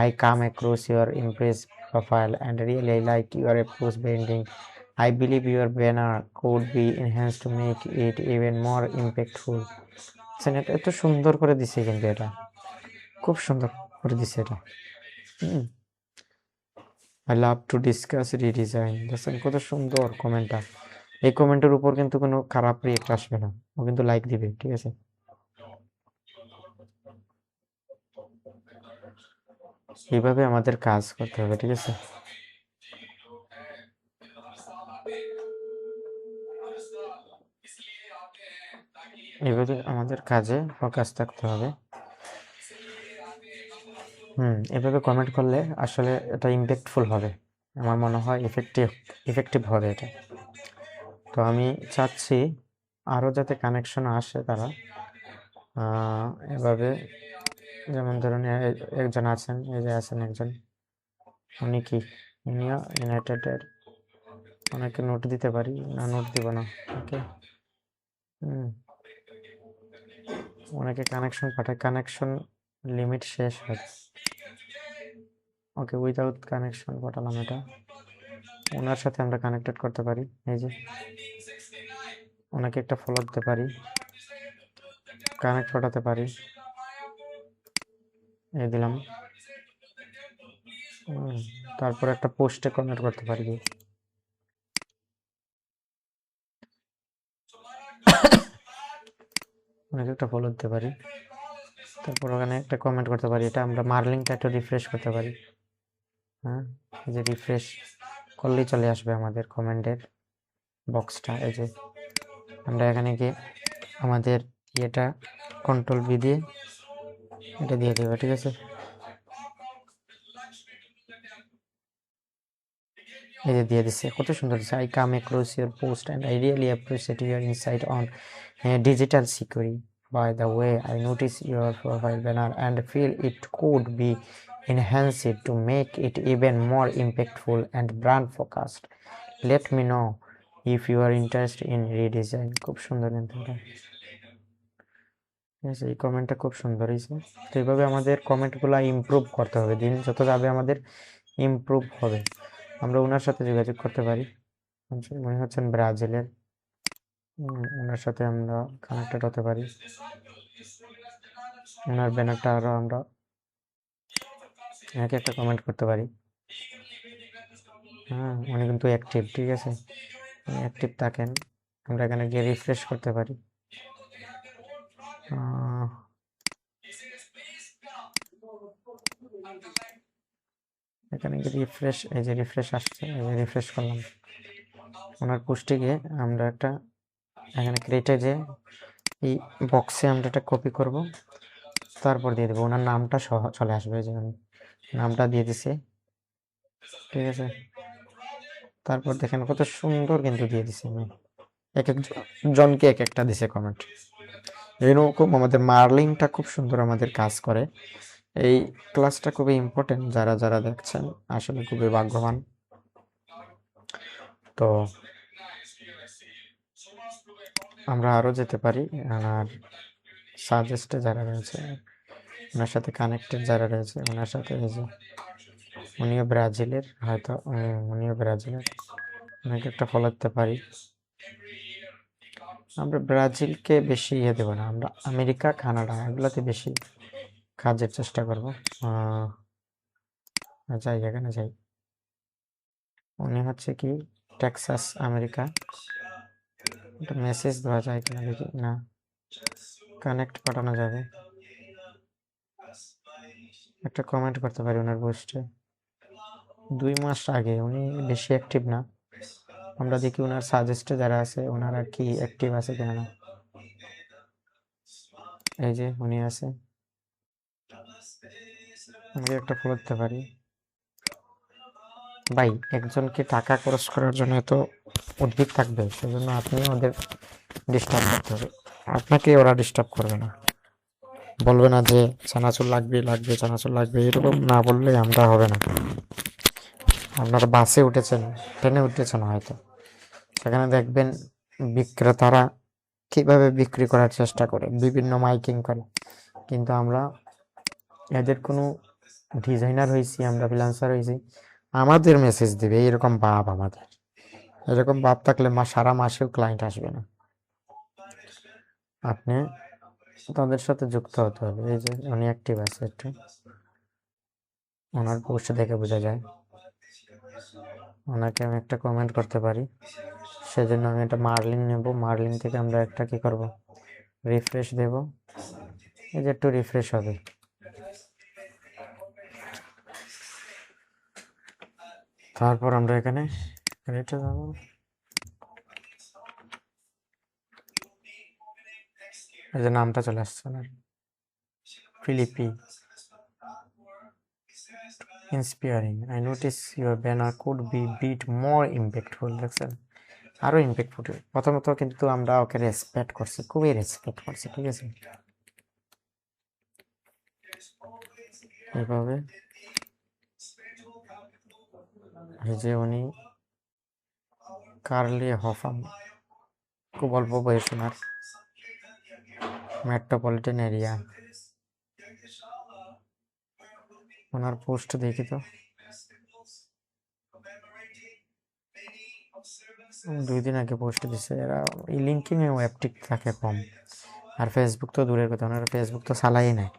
I come across your impressive profile and really like your approach painting. I believe your banner could be enhanced to make it even more impactful. এটা এত সুন্দর করে দিছে, কিন্তু এটা খুব সুন্দর করে দিছে এটা। I love to discuss redesign. দেখছেন কত সুন্দর কমেন্টটা। এই কমেন্টের উপর কিন্তু কোনো খারাপ রিয়েক্ট আসবে না, ও কিন্তু লাইক দিবে, ঠিক আছে। এইভাবে আমাদের কাজ করতে হবে, ঠিক আছে। এইভাবে আমাদের কাজে ফোকাস থাকতে হবে। এভাবে কমেন্ট করলে আসলে এটা ইম্প্যাক্টফুল হবে, আমার মনে হয় ইফেক্টিভ হবে এটা। তো আমি চাচ্ছি আরও যাতে কানেকশন আসে তারা, এভাবে, যেমন ধরুন একজন আছেন, এই যে আছেন একজন, উনি কি, উনিও ইউনাইটেডের, ওনাকে নোট দিতে পারি না, নোট দিব না, ওকে। ওনাকে কানেকশন পাঠায়, কানেকশন লিমিট শেষ হয়। ওকে, উইদাউট কানেকশন পাঠালাম এটা। ওনার সাথে আমরা কানেক্টেড করতে পারি, এই যে ওনাকে একটা ফলো দিতে পারি, কানেক্ট পাঠাতে পারি, এই দিলাম। তারপর একটা পোস্টে কমেন্ট করতে পারি, ওনাকে একটা ফলো দিতে পারি, তারপর ওখানে একটা কমেন্ট করতে পারি। এটা আমরা মার্লিংটা একটু রিফ্রেশ করতে পারি। হ্যাঁ, এই যে রিফ্রেশ করলেই চলে আসবে আমাদের কমেন্টের বক্সটা। এই যে আমরা এখানে গিয়ে আমাদের ইয়েটা কন্ট্রোল বি দিয়ে এটা দিয়ে দেবো, ঠিক আছে। এই যে দিয়ে দিচ্ছে, কত সুন্দর দিচ্ছে। I come across your post and I really appreciate your insight on digital security. By the way, I notice your profile banner and feel it could be enhanced to make it even more impactful and brand focused. Let me know if you are interested in redesign. খুব সুন্দর কিন্তু এটা। এই কমেন্টটা খুব সুন্দর হয়েছে। তো এইভাবে আমাদের কমেন্টগুলো ইমপ্রুভ করতে হবে, দিন যত যাবে আমাদের ইমপ্রুভ হবে। আমরা ওনার সাথে যোগাযোগ করতে পারি, উনি হচ্ছেন ব্রাজিলের, ওনার সাথে আমরা কানেক্টেড হতে পারি। ওনার ব্যানারটা আরও আমরা একে একটা কমেন্ট করতে পারি। হ্যাঁ, উনি কিন্তু অ্যাক্টিভ, ঠিক আছে, উনি অ্যাক্টিভ থাকেন। আমরা এখানে গিয়ে রিফ্রেশ করতে পারি। এখানে গিয়ে রিফ্রেশ, এই যে রিফ্রেশ আসছে, এই যে রিফ্রেশ করলাম। ওনার পোস্টে গিয়ে আমরা একটা এখানে ক্রিয়েটে যে এই বক্সে আমরা একটা কপি করব, তারপর দিয়ে দেবো। ওনার নামটা সহ চলে আসবে, যে আমি নামটা দিয়ে দিছি, ঠিক আছে। তারপর দেখেন কত সুন্দর কিন্তু দিয়ে দিছি আমি, এক এক জনকে এক একটা দিছে কমেন্ট। এরকম আমাদের মার্লিংটা খুব সুন্দর আমাদের কাজ করে। এই ক্লাসটা খুবই ইম্পর্টেন্ট, যারা যারা দেখছেন আসলে খুবই ভাগ্যবান। তো আমরা আরও যেতে পারি, আর সাজেস্টে যারা রয়েছে, ওনার সাথে কানেক্টেড যারা রয়েছে, ওনার সাথে এই যে উনিও ব্রাজিলের, হয়তো উনিও ব্রাজিলের, ওনাকে একটা ফলো দিতে পারি। আমরা ব্রাজিলকে বেশি ইয়ে দেবো না, আমরা আমেরিকা, কানাডা এগুলোতে বেশি কাজের চেষ্টা করব। যাই, এখানে যাই। উনি হচ্ছে কি টেক্সাস, আমেরিকা। একটা মেসেজ দেওয়া যায় কিনা দেখি, না কানেক্ট পাঠানো যাবে। একটা কমেন্ট করতে পারি ওনার পোস্টে। 2 মাস আগে, উনি বেশি অ্যাক্টিভ না। আমরা দেখি ওনার সাজেস্টে যারা আছে ওনারা কি অ্যাক্টিভ আছে কিনা না। এই যে উনি আছে, আমাকে একটা ফলো দিতে পারি। ভাই, একজনকে টাকা খরচ করার জন্য এত উদ্ভিদ থাকবে, সেজন্য আপনি ওদের ডিস্টার্ব করতে হবে। আপনাকে ওরা ডিস্টার্ব করবে না, বলবে না যে চানাচুর লাগবে লাগবে চানাচুর লাগবে, এরকম না বললে আমরা হবে না। আপনারা বাসে উঠেছেন, ট্রেনে উঠেছেন হয়তো, সেখানে দেখবেন বিক্রেতারা কিভাবে বিক্রি করার চেষ্টা করে, বিভিন্ন মাইকিং করে, কিন্তু আমরা এদের কোনো ডিজাইনার হয়েছি, আমরা ফ্রিল্যান্সার হয়েছি, আমাদের মেসেজ দিবে এরকম ভাব আমাদের। এরকম ভাব থাকলে সারা মাসেও ক্লায়েন্ট আসবে না। আপনি তাদের সাথে যুক্ত হতে হবে। এই যে উনি অ্যাক্টিভ আছে, একটু ওনার পোস্ট দেখে বোঝা যায়। ওনাকে আমি একটা কমেন্ট করতে পারি, সেজন্য আমি একটা মার্লিন নেব। মার্লিন থেকে আমরা একটা কি করব, রিফ্রেশ দেব। এই যে একটু রিফ্রেশ হবে। তারপর আমরা এখানে রেটে যাব। এই যে নামটা চলে আসছে না, ফিলিপি। Inspiring, I notice your banner could be bit more impactful. দেখছেন, আরও ইম্প্যাক্টফুল। প্রথমত কিন্তু আমরা ওকে রেসপেক্ট করছি, খুবই রেসপেক্ট করছি, ঠিক আছে। এভাবে এই যে উনি কার্লি হফাম, খুব অল্প বয়স ওনার, মেট্রোপলিটন এরিয়া। ওনার পোস্ট দেখি তো, 2 দিন আগে পোস্ট দিছে এরা। এই লিঙ্কিং এ অ্যাক্টিভ থাকে কম। আর ফেসবুক তো দূরের কথা, ওনারা ফেসবুক তো চালাই নাই,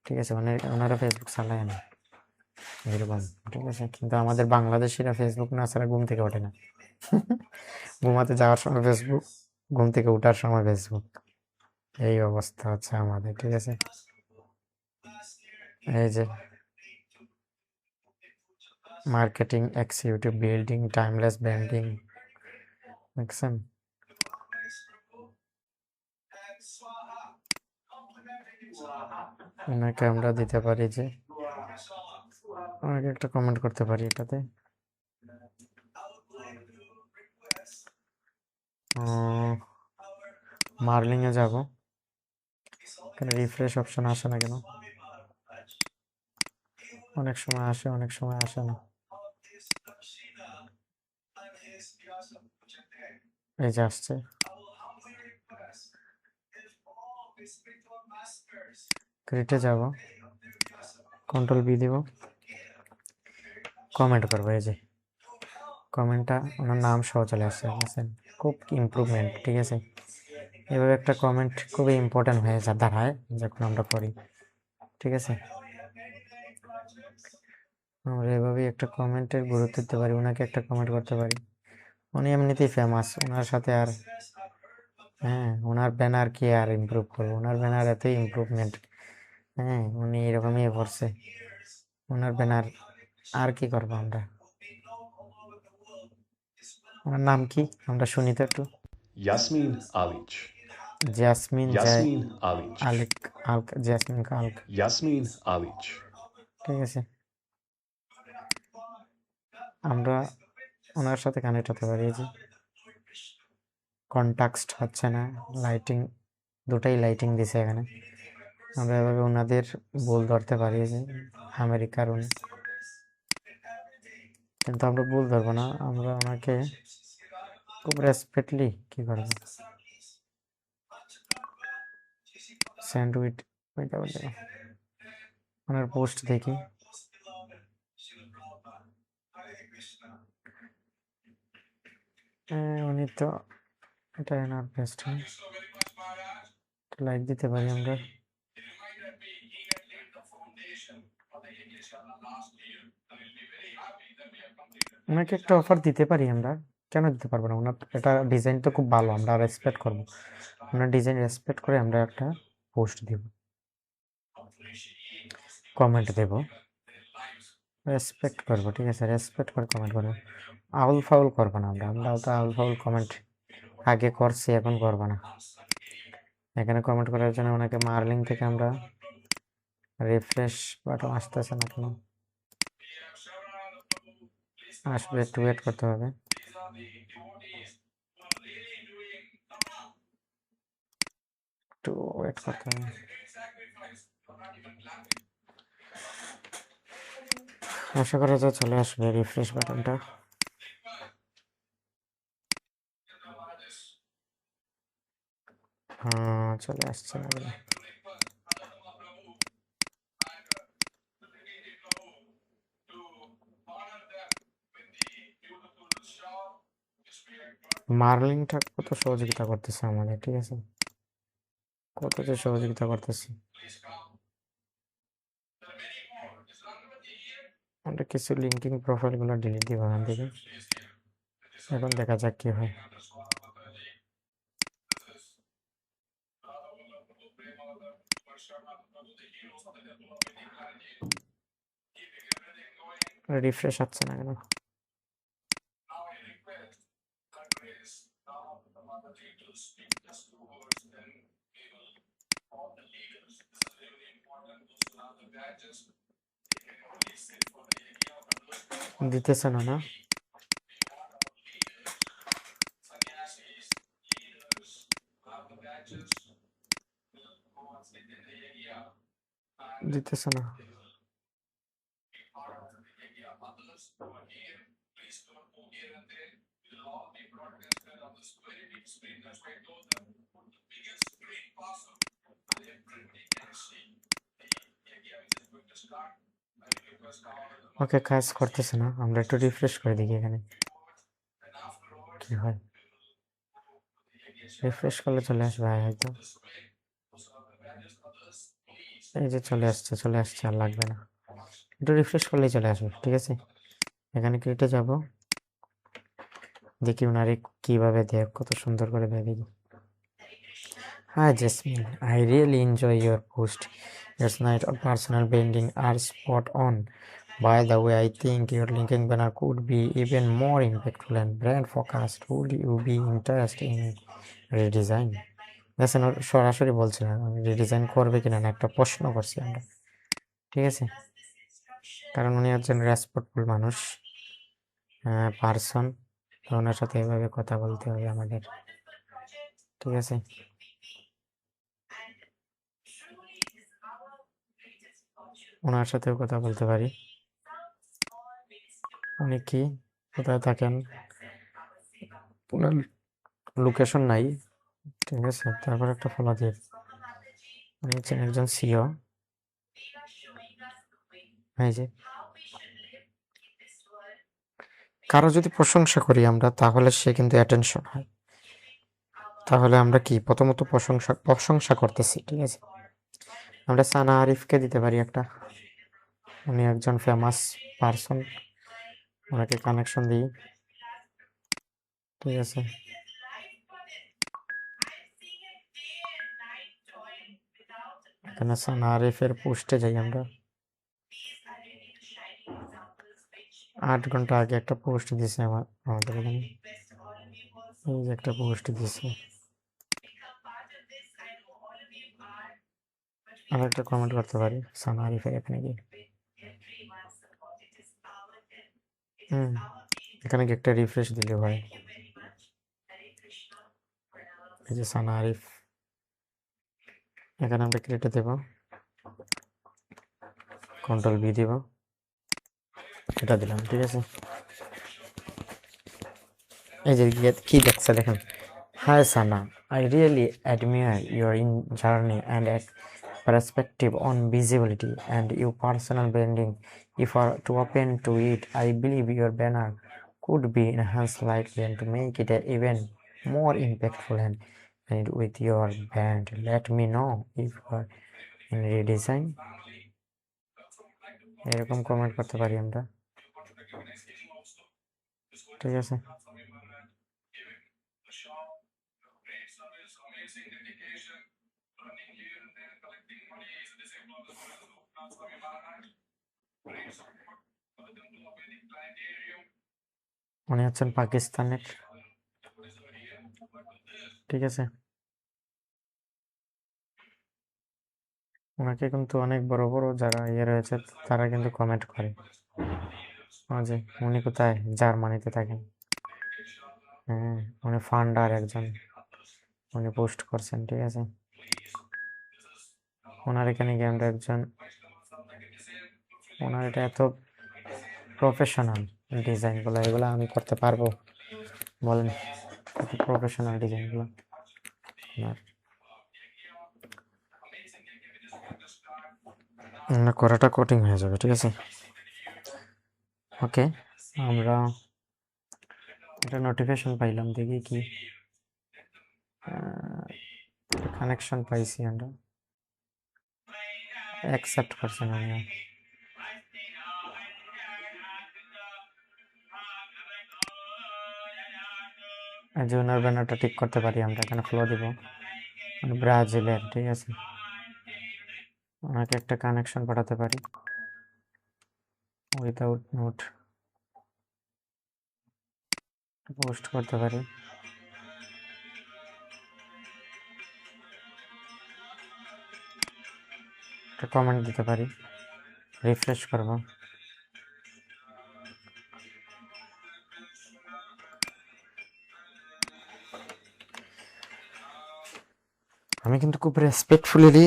ঠিক আছে, মানে ওনারা ফেসবুক চালাই না এরকম, ঠিক আছে। কিন্তু আমাদের বাংলাদেশিরা ফেসবুক না ছাড়া ঘুম থেকে ওঠে না। ঘুমাতে যাওয়ার সময় ফেসবুক, ঘুম থেকে ওঠার সময় ফেসবুক, এই অবস্থা হচ্ছে আমাদের, ঠিক আছে। এই যে marketing executive, building timeless branding, দেখছেন। ওনাকে আমরা দিতে পারি যে, ওনাকে একটা কমেন্ট করতে পারি এটাতে, মার্লিং এ যাব, এখানে রিফ্রেশ অপশন আসে না কেন? অনেক সময় আসে, অনেক সময় আসে না। এই যে আসছে, ক্রিয়েটে যাব, কন্ট্রোল বি দিব, কমেন্ট করবো। এই যে কমেন্টটা ওনার নাম সহ চলে আসছে, বুঝছেন? খুব ইমপ্রুভমেন্ট, ঠিক আছে। এভাবে একটা কমেন্ট খুবই ইম্পর্টেন্ট হয়ে দাঁড়ায় যখন আমরা করি, ঠিক আছে। আমরা এভাবেই একটা কমেন্টের গুরুত্ব দিতে পারি, ওনাকে একটা কমেন্ট করতে পারি। উনি এমনিতেই ফেমাস, ওনার সাথে আর, হ্যাঁ, ওনার ব্যানার কি আর ইমপ্রুভ করবো, ওনার ব্যানার এতই ইমপ্রুভমেন্ট, হ্যাঁ, উনি এরকমই করছে, ওনার ব্যানার আর কি করবো আমরা। ওনার নাম কি আমরা শুনি তো একটু। Yasmin Alic. জেসমিন জয় Yasmin Alic. আলিক, Alok, jasmine Alok, Yasmin Alic. ঠিক আছে। আমরা ওনার সাথে কানেক্ট হতে পারি। এই যে কন্টাক্সট হচ্ছে না, লাইটিং, দুটাই লাইটিং দিছে এখানে। আমরা এভাবে ওনাদের ভুল ধরতে পারি যে আমেরিকার উনি, কিন্তু আমরা ভুল ধরবো না, আমরা ওনাকে খুব রেসপেক্টলি কি করবো, স্যান্ডউইচ, ওইটা বলে ওনার পোস্ট দেখি। উনি তো, এটা এনার বেস্ট, লাইক দিতে পারি আমরা। ওনাকে একটা অফার দিতে পারি আমরা, কেন দিতে পারবো না? ওনার এটা ডিজাইন তো খুব ভালো, আমরা রেসপেক্ট করবো ওনার ডিজাইন, রেসপেক্ট করে আমরা একটা পোস্ট দিব, কমেন্ট দেব, রেসপেক্ট করবো, ঠিক আছে, রেসপেক্ট করে কমেন্ট করবো, আউল ফাউল করবো না আমরা। আমরা তো আউল ফাউল কমেন্ট আগে করছি, এখন করবো না। এখানে কমেন্ট করার জন্য ওনাকে মার্লিং থেকে আমরা, রিফ্রেশ বাটন আসতেছে না কেন? আসবে, একটু ওয়েট করতে হবে। একটু ওয়েট করতে হবে। আশা করা যায় চলে আসবে রিফ্রেশ বাটনটা। হ্যাঁ, চলে আসছে না বলে। মার্লিংটা কত সহযোগিতা করতেছে আমাদের, ঠিক আছে, কত যে সহযোগিতা করতেছে। আমরা কিছু লিঙ্কিং প্রোফাইলগুলো ডিলিট দিব এখান থেকে, এখন দেখা যাক কি হয়। রিফ্রেশ হচ্ছে না কেন? দিতেছে না, না দিতেছে না। ওকে, কাজ করতেছে না, আমরা একটু রিফ্রেশ করে দেখি এখানে কি হয়, রিফ্রেশ করলে চলে আসবে হয়তো। এই যে চলে আসছে, আর লাগবে না, একটু রিফ্রেশ করলেই চলে আসবে। ঠিক আছে, এখানে কেটে যাব, দেখি ওনারে কিভাবে দেয়, কত সুন্দর করে দেয় দেখি। Hi Jasmine, I really enjoy your post. Your night or personal branding are spot on. By the way, I think your LinkedIn banner could be even more impactful and brand focused. Would you be interested in redesign? দেখছেন, ও সরাসরি বলছে না redesign করবে কিনা, না একটা প্রশ্ন করছি আমরা। ঠিক আছে, কারণ উনি একজন রেসপেক্টফুল মানুষ, পার্সন, তো ওনার সাথে এভাবে কথা বলতে হবে আমাদের। ঠিক আছে, ওনার সাথেও কথা বলতে পারি। উনি কি, কোথায় থাকেন, ওনার লোকেশন নাই। ঠিক আছে, তারপর একটা ফলো দিয়ে, উনি হচ্ছেন একজন সিও। এই যে, কারো যদি প্রশংসা করি আমরা, তাহলে সে কিন্তু অ্যাটেনশন হয়। তাহলে আমরা কি প্রথমত প্রশংসা করতেছি। ঠিক আছে, আমরা সানা আরিফকে দিতে পারি একটা, উনি একজন ফেমাস পার্সন, ওনাকে কানেকশন দিই। ঠিক আছে, এখানে সানা আরিফের পোস্টে যাই আমরা। 8 ঘন্টা আগে একটা পোস্ট দিয়েছে আমাদের এখানে, এই যে একটা পোস্ট দিয়েছে, আর একটা কমেন্ট করতে পারি সানা আরিফের এখানে গিয়ে। এখানে গিয়ে একটা রিফ্রেশ দিলে হয়। এই যে সানা আরিফ, এখানে আমরা ক্রিয়েটে দেব, কন্ট্রোল বি দিব, এটা দিলাম। ঠিক আছে, এই যে কি দেখছে দেখেন, Hi Sana, I really admire your journey and perspective on visibility and your personal branding. If I were to open to it, I believe your banner could be enhanced slightly and to make it even more impactful and with your brand. Let me know if you are in redesign. এরকম comment করতে পারি আমরা। ঠিক আছে, উনি হচ্ছেন পাকিস্তানের। ঠিক আছে, ওনাকে কিন্তু অনেক বড় বড় যারা রয়েছে তারা কিন্তু কমেন্ট করে। যে উনি কোথায়, জার্মানিতে থাকেন। হ্যাঁ, উনি ফান্ডার একজন, উনি পোস্ট করছেন। ঠিক আছে, ওনার এখানে গিয়ে আমরা একজন, ওনার এটা এত প্রফেশনাল ডিজাইনগুলো, এগুলো আমি করতে পারবো বলেন, এত প্রফেশনাল ডিজাইনগুলো করাটা কঠিন হয়ে যাবে। ঠিক আছে, ওকে, আমরা একটা নোটিফিকেশন পাইলাম, দেখি কি কানেকশন পাইছি আমরা, অ্যাকসেপ্ট করছেন আমরা। এই যে ওনার ব্যানারটা ঠিক করতে পারি আমরা, এখানে ফলো দিব, ব্রাজিলের। ঠিক আছে, ওনাকে একটা কানেকশন পাঠাতে পারি উইদাউট নোট, পোস্ট করতে পারি। একটা কমেন্ট দিতে পারি, রিফ্রেশ করব। আমি কিন্তু খুব রেসপেক্টফুলি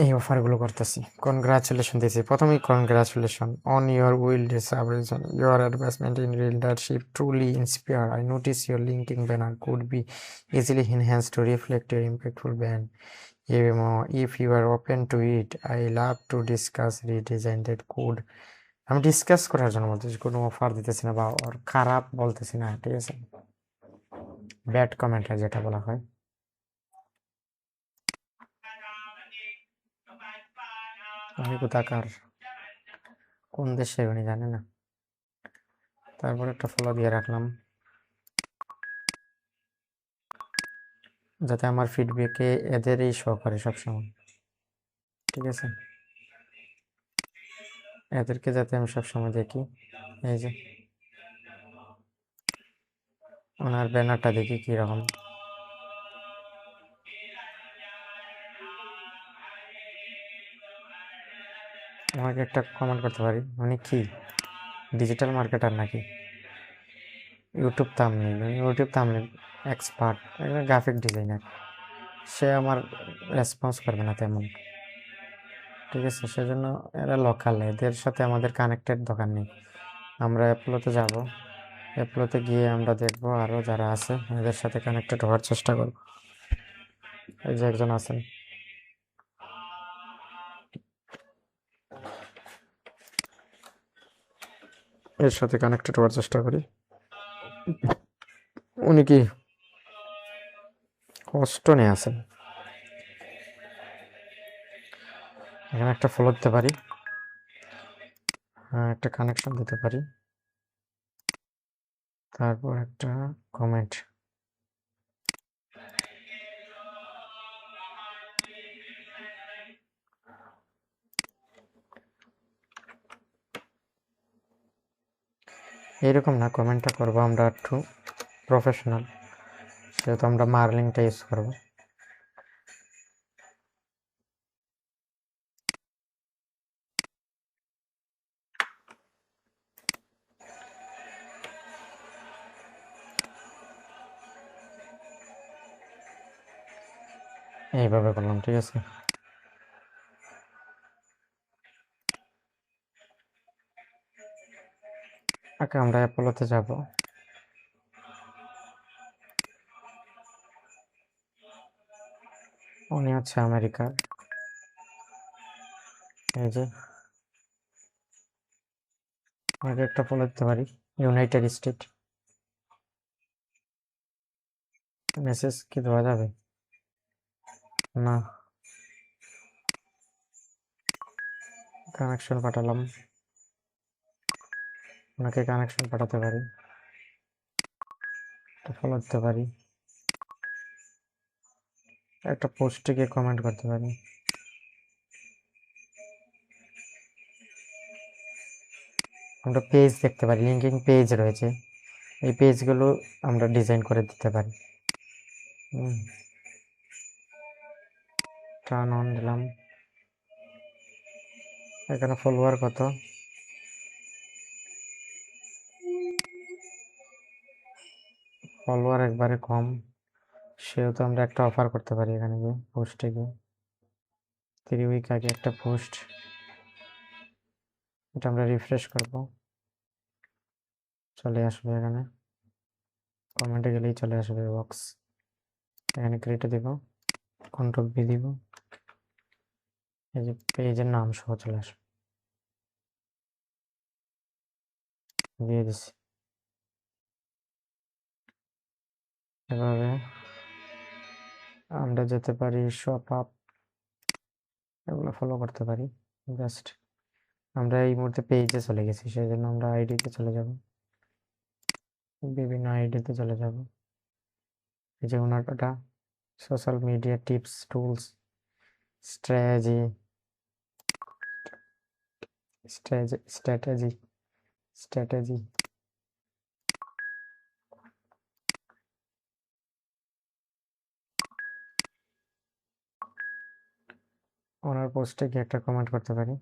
এই অফারগুলো করতেছি। কনগ্রাচুলেশন দিয়েছি, প্রথমেই কনগ্রাচুলেশন অন ইউর উইল ডিসাবলিশন, your advancement in leadership truly inspire. I notice your LinkedIn banner could be easily enhanced to reflect your impactful brand. If you are open to it, I love to discuss redesign that could. আমি discuss করার জন্য বলতেছি, কোনো offer দিতেছি না বা ওর খারাপ বলতেছি না। ঠিক আছে, ব্যাড কমেন্টার যেটা বলা হয়। আমি কোথাকার, কোন দেশের উনি জানে না। তারপর একটা ফলো দিয়ে রাখলাম, যাতে আমার ফিডব্যাকে এদেরই শো করে সবসময়। ঠিক আছে, এদেরকে যাতে আমি সবসময় দেখি। এই যে ওনার ব্যানারটা দেখি কিরকম। আমাকে একটা কমেন্ট করতে পারি, উনি কি ডিজিটাল মার্কেটার নাকি YouTube thumbnail expert, graphic designer. সে আমার রেসপন্স করবে না তেমন। ঠিক আছে, সেজন্য এরা লোকাল, এদের সাথে আমাদের কানেক্টেড দরকার নেই। আমরা অ্যাপলোতে যাব, অ্যাপলোতে গিয়ে আমরা দেখব আরও যারা আছে এদের সাথে কানেক্টেড হওয়ার চেষ্টা করব। এই যে একজন আছেন, এর সাথে কানেক্টেড হওয়ার চেষ্টা করি। উনি কি হস্টনে আছেন, এখানে একটা ফলো দিতে পারি, হ্যাঁ একটা কানেকশন দিতে পারি, তারপর একটা কমেন্ট। এইরকম না, কমেন্টটা করবো আমরা একটু প্রফেশনাল, সেহেতু আমরা মার্লিংটা ইউজ করবো। এইভাবে করলাম, ঠিক আছে। ওকে, আমরা অ্যাপোলোতে যাব। উনি হচ্ছে আমেরিকার, এই যে আগে একটা ফলো দিতে পারি, ইউনাইটেড স্টেট। মেসেজ কি দেওয়া যাবে না, কানেকশন পাঠালাম, ওনাকে কানেকশন পাঠাতে পারি, একটা ফলো দিতে পারি, একটা পোস্টে গিয়ে কমেন্ট করতে পারি। আমরা পেজ দেখতে পারি, লিঙ্কিং পেজ রয়েছে, এই পেজগুলো আমরা ডিজাইন করে দিতে পারি। টার্ন অন দিলাম, এখানে ফলোয়ার কত, ফলোয়ার একবারে কম, সেহেতু আমরা একটা অফার করতে পারি এখানে গিয়ে, পোস্টে গিয়ে 3 উইক আগে একটা পোস্ট, এটা আমরা রিফ্রেশ করব, চলে আসবে এখানে, কমেন্টে গেলেই চলে আসবে বক্স, এখানে ক্রিয়েটে দিব, কন্ট্রোল বি দিব, এই যে পেজের নাম সহ চলে আসবে, দিয়ে দিচ্ছি। এভাবে আমরা যেতে পারি শপ আপ, এগুলো ফলো করতে পারি। জাস্ট আমরা এই মুহূর্তে পেজে চলে গেছি, সেই জন্য আমরা আইডিতে চলে যাব, বিভিন্ন আইডিতে চলে যাব। এই যে ওনারটা social media tips tools strategy strategy strategy, ওনার পোস্টে গিয়ে একটা কমেন্ট করতে পারি।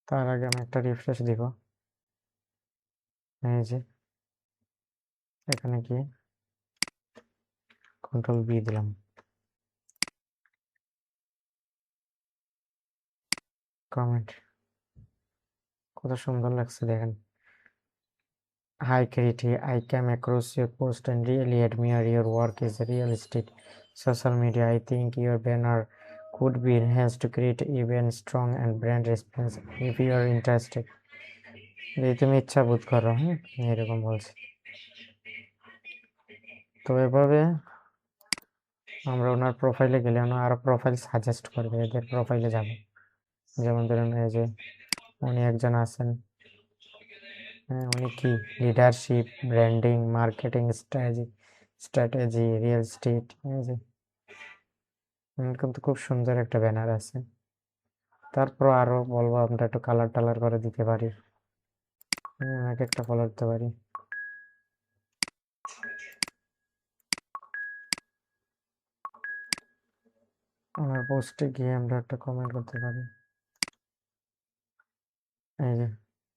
তার আগে আমি একটা রিফ্রেশ দিব, এই যে এখানে গিয়ে কন্ট্রোল বি দিলাম, কমেন্ট কত সুন্দর লাগছে দেখেন। Hi Katie, I came across your post and really admire your work as a real estate social media. I think your banner could be enhanced to create even strong and brand response if you are interested. যদি তুমি ইচ্ছা বোধ করো, হ্যাঁ, এরকম বলছি। তো এভাবে আমরা ওনার প্রোফাইলে গেলে আরো প্রোফাইল সাজেস্ট করবে, এদের প্রোফাইলে যাবে। যেমন ধরুন এই যে উনি একজন আছেন, হ্যাঁ, উনি কি leadership, branding, marketing strategy, real estate, এই যে কিন্তু খুব সুন্দর একটা ব্যানার আছে। তারপর আরো বলবো আমরা একটু কালার টালার করে দিতে পারি, এক একটা ফলো দিতে পারি। আমার পোস্টে গিয়ে আমরা একটা কমেন্ট করতে পারি। এই যে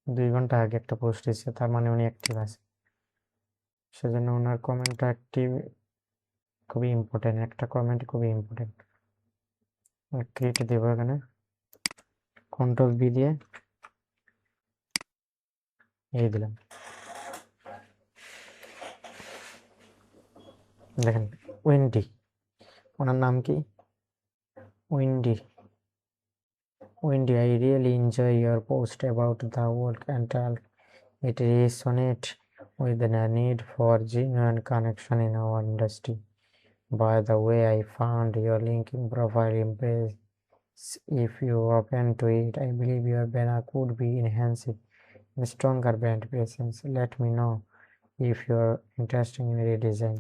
2 ঘন্টা আগে একটা পোস্ট দিচ্ছে, তার মানে উনি অ্যাক্টিভ আছে, সেজন্য ওনার কমেন্টটা অ্যাক্টিভ খুবই ইম্পর্টেন্ট, একটা কমেন্ট খুবই ইম্পর্টেন্ট। ক্রিয়েট দেব এখানে, কন্ট্রোল বি দিয়ে এই দিলাম। দেখেন উইন্ডি, ওনার নাম কি? Windy. I really enjoy your post about the work and talk. It resonates with the need for genuine connection in our industry. By the way, I found your LinkedIn profile impressive. If you open to it, I believe your banner could be enhanced with stronger brand presence. Let me know if you're interested in redesign.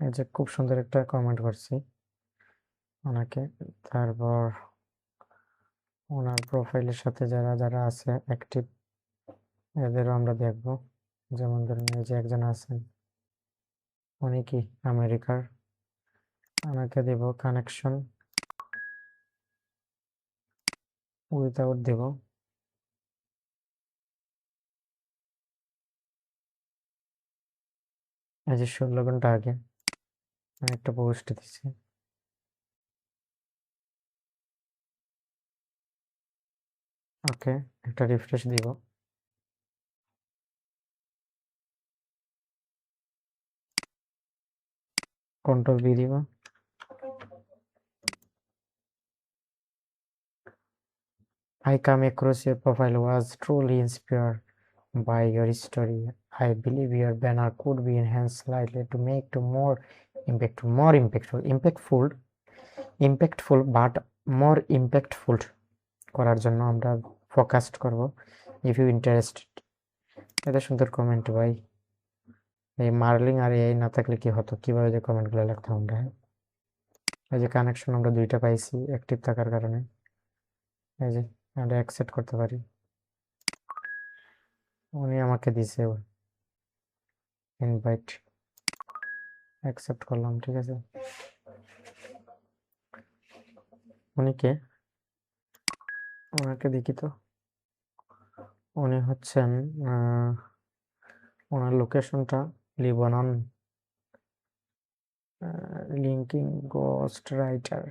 এই যে খুব সুন্দর একটা comment করছি ওনাকে। তারপর ওনার প্রোফাইলের সাথে যারা যারা আছে অ্যাক্টিভ, এদেরও আমরা দেখব। যেমন ধরুন এই যে একজন আছেন, উনি কি আমেরিকার, ওনাকে দেব কানেকশন উইথাউট দেব। এই যে 16 ঘন্টা আগে আমি একটা পোস্ট দিচ্ছি। ওকে, একটা রিফ্রেশ দিব। কন্ট্রোল বি দিব। I come across your profile was truly inspired by your story. I believe your banner could be enhanced slightly to make to more impactful, but more impactful করার জন্য আমরা focused করব। If you interested. এটা সুন্দর comment ভাই। এই মার্লিং আর এই না থাকলে কি হতো, কিভাবে যে কমেন্টগুলো লিখতাম আমরা, হ্যাঁ? এই যে কানেকশন আমরা 2টা পাইছি অ্যাক্টিভ থাকার কারণে। এই যে আমরা অ্যাকসেপ্ট করতে পারি, উনি আমাকে দিছে ইনভাইট, অ্যাকসেপ্ট করলাম, ঠিক আছে। উনিকে ওনাকে দেখি তো, উনি হচ্ছেন ওনার লোকেশনটা লিবানন, লিঙ্কিং গোস্ট রাইটার।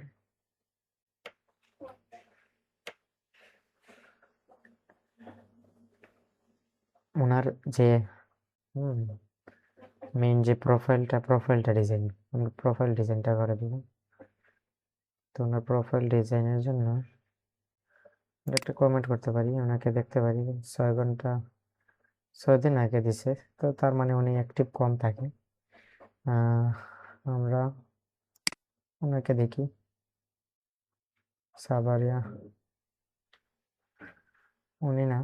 ওনার যে মেইন যে প্রোফাইলটা ডিজাইন, প্রোফাইল ডিজাইনটা করে দিব। তো ওনার প্রোফাইল ডিজাইনের জন্য একটা কমেন্ট করতে পারি, ওনাকে দেখতে পারি 6 দিন আগে দিছে, তো তার মানে উনি অ্যাক্টিভ কম থাকে। আমরা ওনাকে দেখি, সাবারিয়া, উনি না।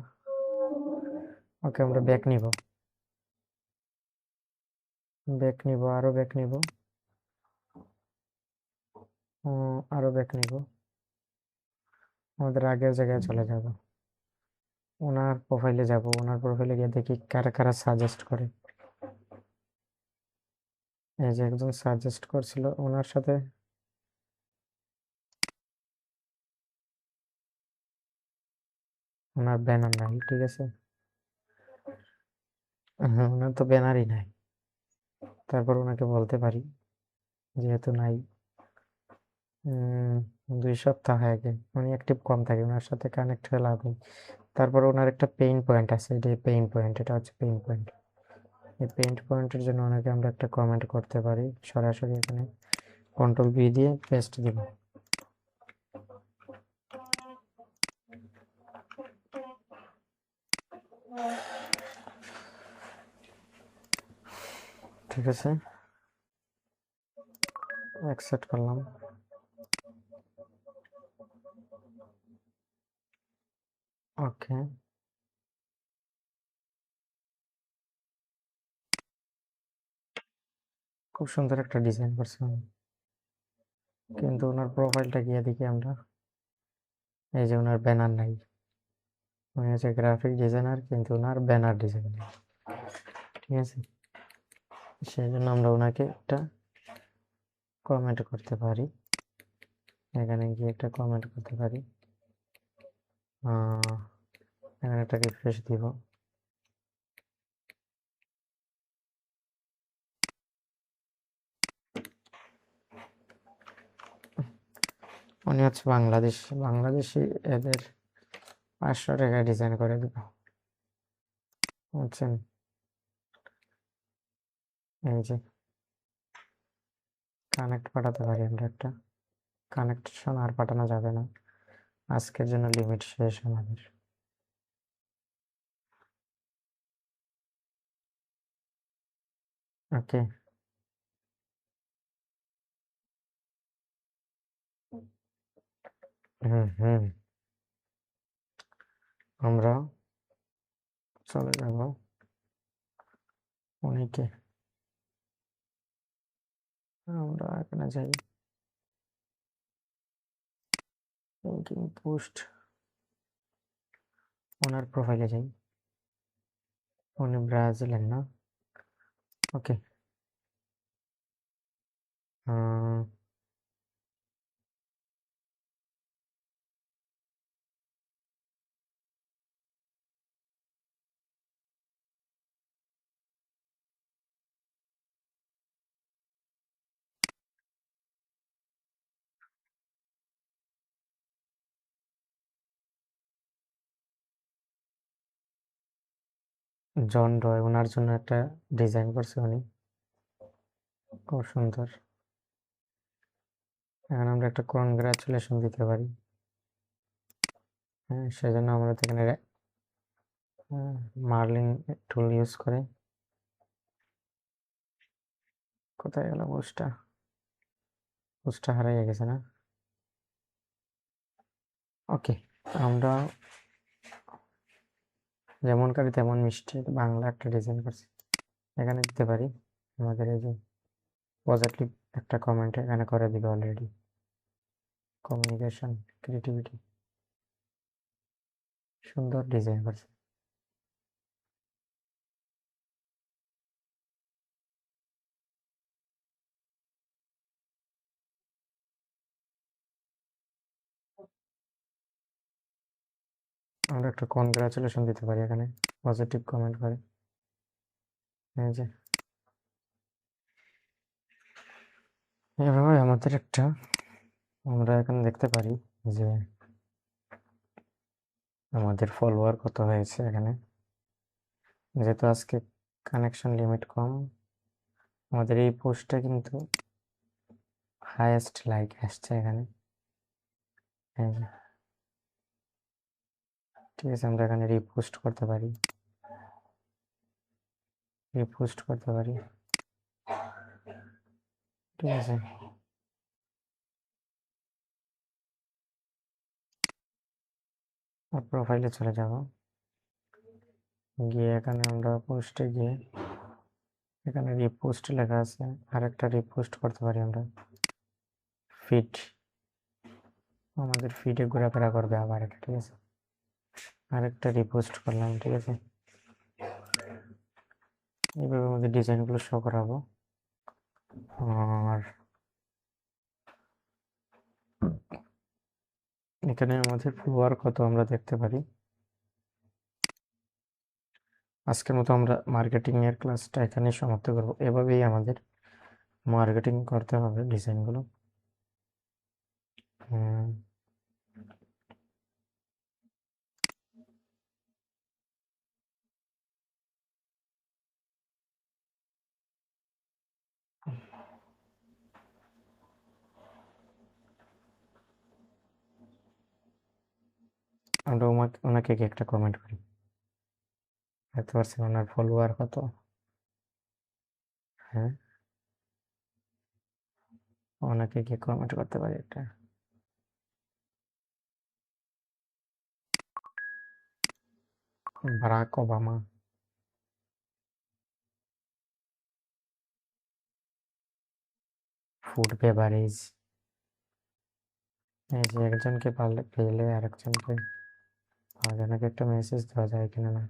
ওকে, আমরা ব্যাক নিব, আরো ব্যাক নিব, আরো ব্যাক নিব, আমাদের আগের জায়গায় চলে যাব। ওনার প্রোফাইলে যাব, ওনার প্রোফাইলে গিয়ে দেখি কারা কারা সাজেস্ট করে। এই যে একজন সাজেস্ট করছিল, ওনার সাথে ওনার ব্যানার নাই, ঠিক আছে। ওনার তো ব্যানারই নাই। তারপর ওনাকে বলতে পারি, যেহেতু নাই, 2 সপ্তাহ আগে, উনি অ্যাক্টিভ কম থাকে, ওনার সাথে কানেক্ট হয়ে লাভ নেই। তারপর ওনার একটা পেইন পয়েন্ট আছে, এটা পেইন পয়েন্ট, এটা হচ্ছে পেইন পয়েন্ট। এই পেইন পয়েন্টের জন্য ওনাকে আমরা একটা কমেন্ট করতে পারি সরাসরি, এখানে কন্ট্রোল বি দিয়ে পেস্ট দিব। ঠিক আছে, অ্যাকসেপ্ট করলাম। ওকে, খুব সুন্দর একটা ডিজাইন করছে উনি। কিন্তু ওনার প্রোফাইলটা গিয়ে দেখি আমরা, এই যে ওনার ব্যানার নাই। উনি হচ্ছে গ্রাফিক ডিজাইনার, কিন্তু ওনার ব্যানার ডিজাইন নেই। ঠিক আছে, সেই জন্য আমরা ওনাকে একটা কমেন্ট করতে পারি, এখানে গিয়ে একটা কমেন্ট করতে পারি, এখানে একটা রিফ্রেশ দিব। উনি হচ্ছে বাংলাদেশি, এদের 500 টাকায় ডিজাইন করে দিব, বুঝছেন? এই যে কানেক্ট পাঠাতে পারি আমরা একটা, কানেকশন আর পাঠানো যাবে না, আজকের জন্য লিমিট শেষ আমাদের। ওকে, হুম, আমরা চলে যাব উনিকে, আমরা এখানে যাই, লিঙ্কিং পোস্ট, ওনার প্রোফাইলে যাই। উনি ব্রাজিলের না? ওকে, জন রয়, ওনার জন্য একটা ডিজাইন করছে উনি, খুব সুন্দর। এখন আমরা একটা কনগ্রাচুলেশন দিতে পারি। হ্যাঁ, সেজন্য আমরা তো এখানে মার্লিন টুল ইউজ করে, কোথায় গেল পোস্টটা হারাইয়া গেছে না? ওকে, আমরা যেমন করি তেমন মিষ্টি বাংলা একটা ডিজাইন করছি, এখানে দিতে পারি। আমাদের এই যে পজিটিভ একটা কমেন্ট এখানে করে দিবে অলরেডি, কমিউনিকেশন, ক্রিয়েটিভিটি, সুন্দর ডিজাইন করছে। আমরা একটা কনগ্রাচুলেশন দিতে পারি এখানে, পজিটিভ কমেন্ট করে। এই যে এভাবে আমাদের একটা, আমরা এখানে দেখতে পারি যে আমাদের ফলোয়ার কত হয়েছে এখানে, যেহেতু আজকে কানেকশন লিমিট কম, আমাদের এই পোস্টটা কিন্তু হাইয়েস্ট লাইক আসছে এখানে। এই যে, ঠিক আছে, আমরা এখানে রিপোস্ট করতে পারি, ঠিক আছে। আর প্রোফাইলে চলে যাব, গিয়ে এখানে আমরা পোস্টে গিয়ে এখানে রিপোস্ট লেখা আছে, আরেকটা রিপোস্ট করতে পারি আমরা। ফিড, আমাদের ফিডে ঘোরাফেরা করবে আবার এটা, ঠিক আছে। আরেকটা রিপোস্ট করলাম, ঠিক আছে। এইভাবে আমাদের ডিজাইনগুলো শো করাবো। আর এখানে আমাদের ফলোয়ার কত আমরা দেখতে পারি। আজকের মতো আমরা মার্কেটিং এর ক্লাসটা এখানে সমাপ্ত করব। এভাবেই আমাদের মার্কেটিং করতে হবে ডিজাইনগুলো। আমরা ওনাকে কি একটা কমেন্ট করি, দেখতে পারছেন ওনার ফলোয়ার কত? হ্যাঁ, ওনাকে কি কমেন্ট করতে পারি একটা? Barack Obama. Food beverage. এই যে একজনকে পেলে আরেকজনকে পাওয়া যায় নাকি, একটা মেসেজ দেওয়া যায় কিনা না?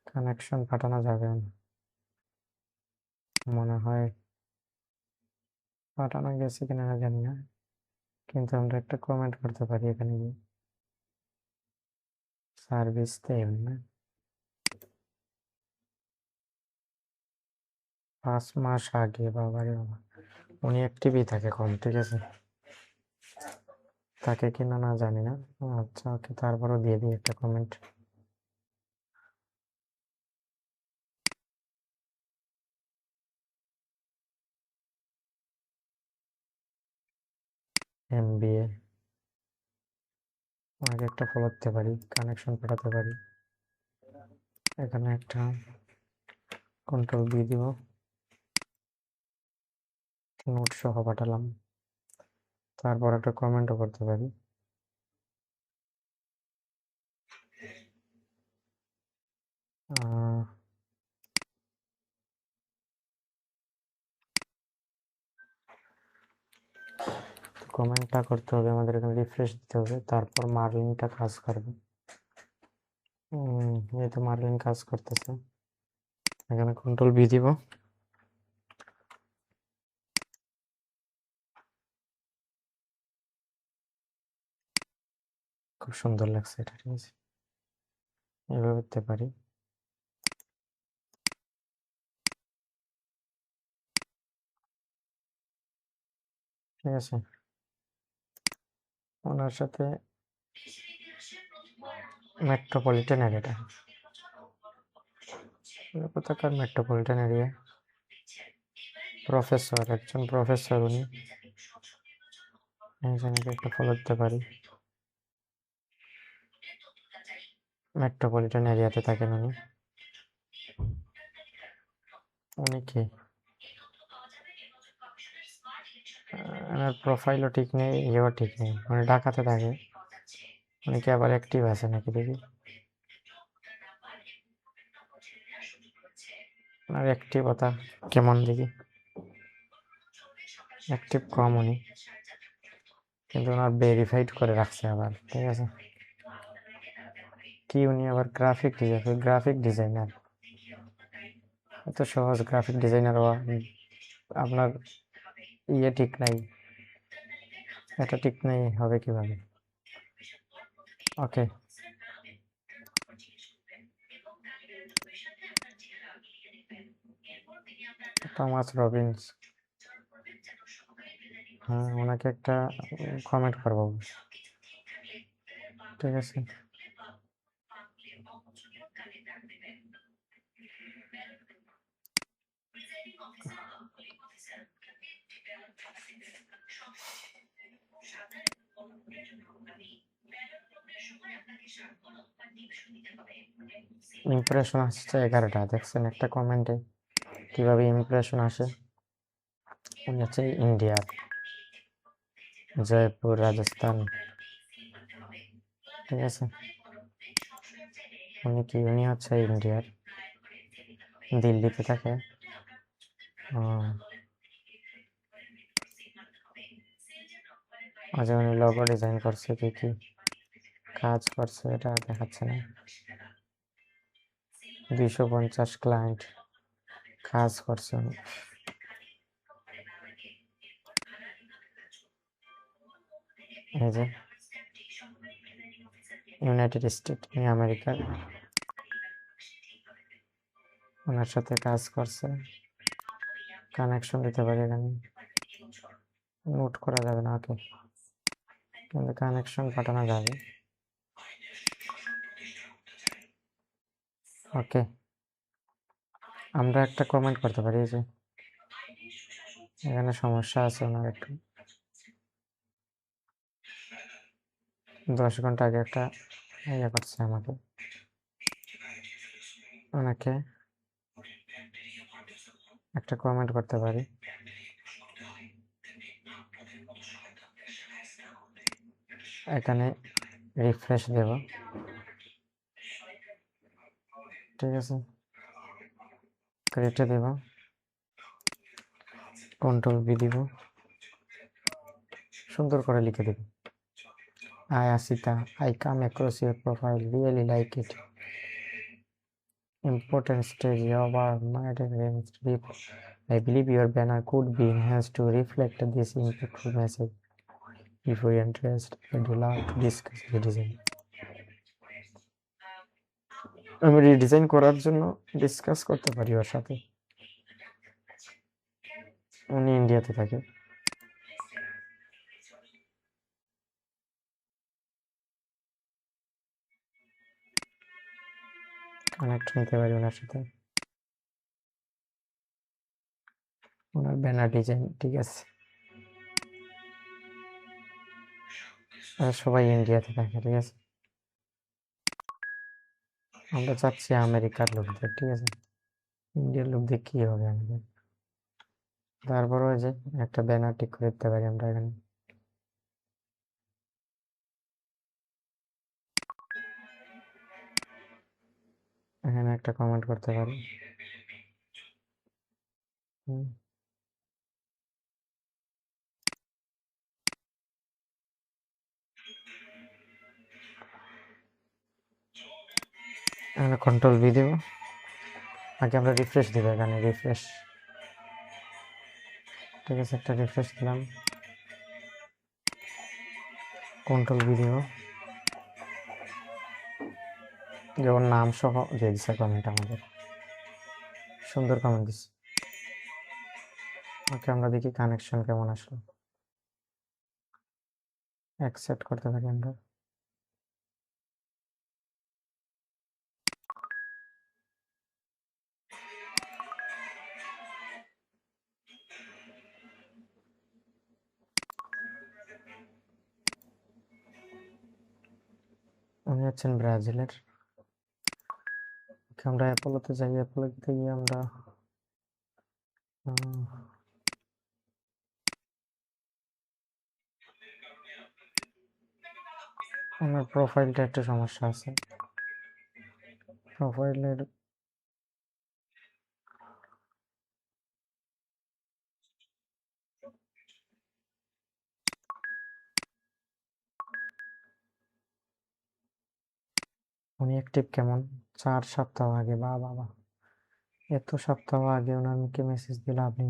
কানেকশন পাঠানো যাবে না মনে হয়, পাঠানো গেছে কিনা না জানি না, কিন্তু আমরা একটা কমেন্ট করতে পারি এখানে গিয়ে। সার্ভিস দেব না, 5 মাস আগে, বাবারে বাবা। উনি অ্যাক্টিভই থাকে কম, ঠিক আছে, তাকে কিনা না জানি না। আচ্ছা ওকে, তারপরও দিয়ে দিই একটা কমেন্ট। MBA, ওনাকে একটা ফলো দিতে পারি, কানেকশন পাঠাতে পারি। এখানে একটা কন্ট্রোল দিয়ে দিব, নোট সহ পাঠালাম। তারপর একটা কমেন্টও করতে পারি। কমেন্টটা করতে হবে আমাদের, এখানে রিফ্রেশ দিতে হবে, তারপর মার্লিনটা কাজ করবে। এই তো মার্লিন কাজ করতেছে, এখানে কন্ট্রোল বি দিব। খুব সুন্দর লাগছে এটা, ঠিক আছে, এভাবে করতে পারি। ঠিক আছে, ওনার সাথে মেট্রোপলিটন এরিয়াটা, কোথাকার মেট্রোপলিটন এরিয়া, প্রফেসর, একজন প্রফেসর উনি, এখানে একটা ফলো দিতে পারি। মেট্রোপলিটন এরিয়াতে থাকেন উনি। উনি কি, ওনার প্রোফাইলও ঠিক নেই, ইয়েও ঠিক নেই, মানে ঢাকাতে থাকে। উনি কি আবার অ্যাক্টিভ আছে নাকি দেখি, আর অ্যাক্টিভতা কেমন দেখি, অ্যাক্টিভ কম উনি, কিন্তু ওনার ভেরিফাইড করে রাখছে আবার, ঠিক আছে। কি উনি আবার গ্রাফিক ডিজাইনার, এত সহজ গ্রাফিক ডিজাইনার হওয়া? আপনার ইয়ে ঠিক নাই, এটা ঠিক নাই, হবে কিভাবে? ওকে, টমাস রবিনস, হ্যাঁ ওনাকে একটা কমেন্ট করবো, ঠিক আছে। ইমপ্রেশন আসছে 11টা, দেখছেন একটা কমেন্টে কিভাবে ইমপ্রেশন আসে। উনি হচ্ছে ইন্ডিয়ার, জয়পুর রাজস্থান, ঠিক আছে। উনি হচ্ছে ইন্ডিয়ার, দিল্লিতে থাকে। আচ্ছা, উনি লোগো ডিজাইন করছে, কি কি কাজ করছে এটা দেখাচ্ছে না। 250 ক্লায়েন্ট কাজ করছে উনি। এই যে ইউনাইটেড স্টেট, উনি আমেরিকার, ওনার সাথে কাজ করছে। কানেকশন দিতে পারি এখানে, নোট করা যাবে না ওকে, কিন্তু কানেকশন পাঠানো যাবে। ওকে, আমরা একটা কমেন্ট করতে পারি, যে এখানে সমস্যা আছে ওনার একটু, 10 ঘন্টা আগে একটা ইয়ে করছে আমাকে ওনাকে একটা কমেন্ট করতে পারি। এখানে রিফ্রেশ দেব, ঠিক আছে, কেটে দেব, কন্ট্রোল বি দিব, সুন্দর করে লিখে দেব, আই আসিতা, I come across your profile, really like it, important stage of our marketing. I believe your banner could be enhanced to reflect this impactful message. If you are interested, I'd love to discuss the design. আমি redesign করার জন্য discuss করতে পারি ওর সাথে। উনি ইন্ডিয়াতে থাকে। Connect নিতে পারি ওনার সাথে। ওনার ব্যানার ডিজাইন ঠিক আছে। আর সবাই ইন্ডিয়াতে থাকে, ঠিক আছে। আমরা চাচ্ছি আমেরিকার লোকদের, ঠিক আছে। ইন্ডিয়ার লোকদের কি হবে আমাদের। তারপরে যে একটা ব্যানার ঠিক করে দিতে পারি আমরা এখানে। এখানে একটা কমেন্ট করতে পারি। এখানে কন্ট্রোল বি দেব, আগে আমরা রিফ্রেশ দিব, এখানে রিফ্রেশ, ঠিক আছে, একটা রিফ্রেশ দিলাম, কন্ট্রোল বি দিব, যে ওর নাম সহ দিয়ে দিচ্ছে কমেন্ট, আমাদের সুন্দর কমেন্ট দিচ্ছে। ওকে, আমরা দেখি কানেকশন কেমন আসলো। অ্যাকসেপ্ট করতে পারি আমরা। উনি হচ্ছেন ব্রাজিলের। ওকে, আমরা অ্যাপোলোতে যাই, অ্যাপোলোতে গিয়ে আমরা আমার প্রোফাইলটা একটু সমস্যা আছে। প্রোফাইলের উনি অ্যাক্টিভ কেমন? 4 সপ্তাহ আগে। বা বাবা, এত সপ্তাহ আগে ওনাকে মেসেজ দিলে আপনি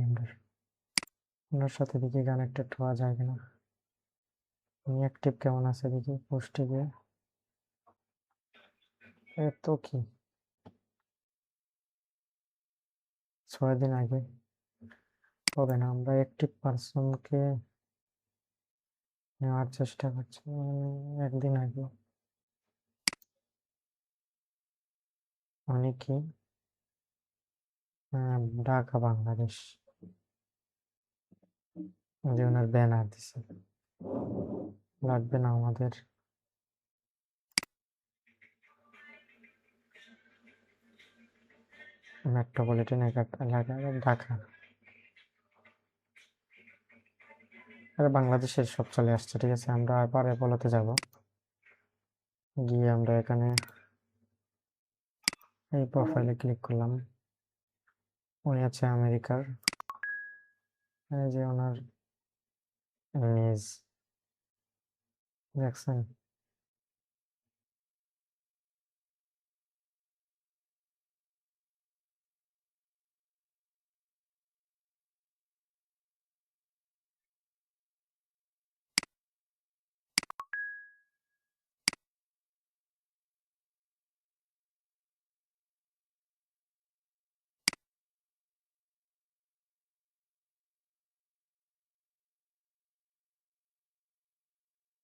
ওনার সাথে দেখি কানেক্টেড হওয়া যায় কিনা। উনি অ্যাক্টিভ কেমন আছে দেখি পোস্টে গিয়ে। এত কি 6 দিন আগে হবে না। আমরা অ্যাক্টিভ পার্সনকে নেওয়ার চেষ্টা করছি, একদিন আগে। উনি কি ঢাকা বাংলাদেশ, যে ওনার ব্যানার দিছে, লাগবে না আমাদের। মেট্রোপলিটন এলাকা ঢাকা, আর বাংলাদেশের সব চলে আসছে, ঠিক আছে। আমরা আবার অ্যাপোলোতে যাব, গিয়ে আমরা এখানে এই প্রোফাইলে ক্লিক করলাম। উনি আছে আমেরিকার, এই যে ওনার ইমেজ দেখছেন।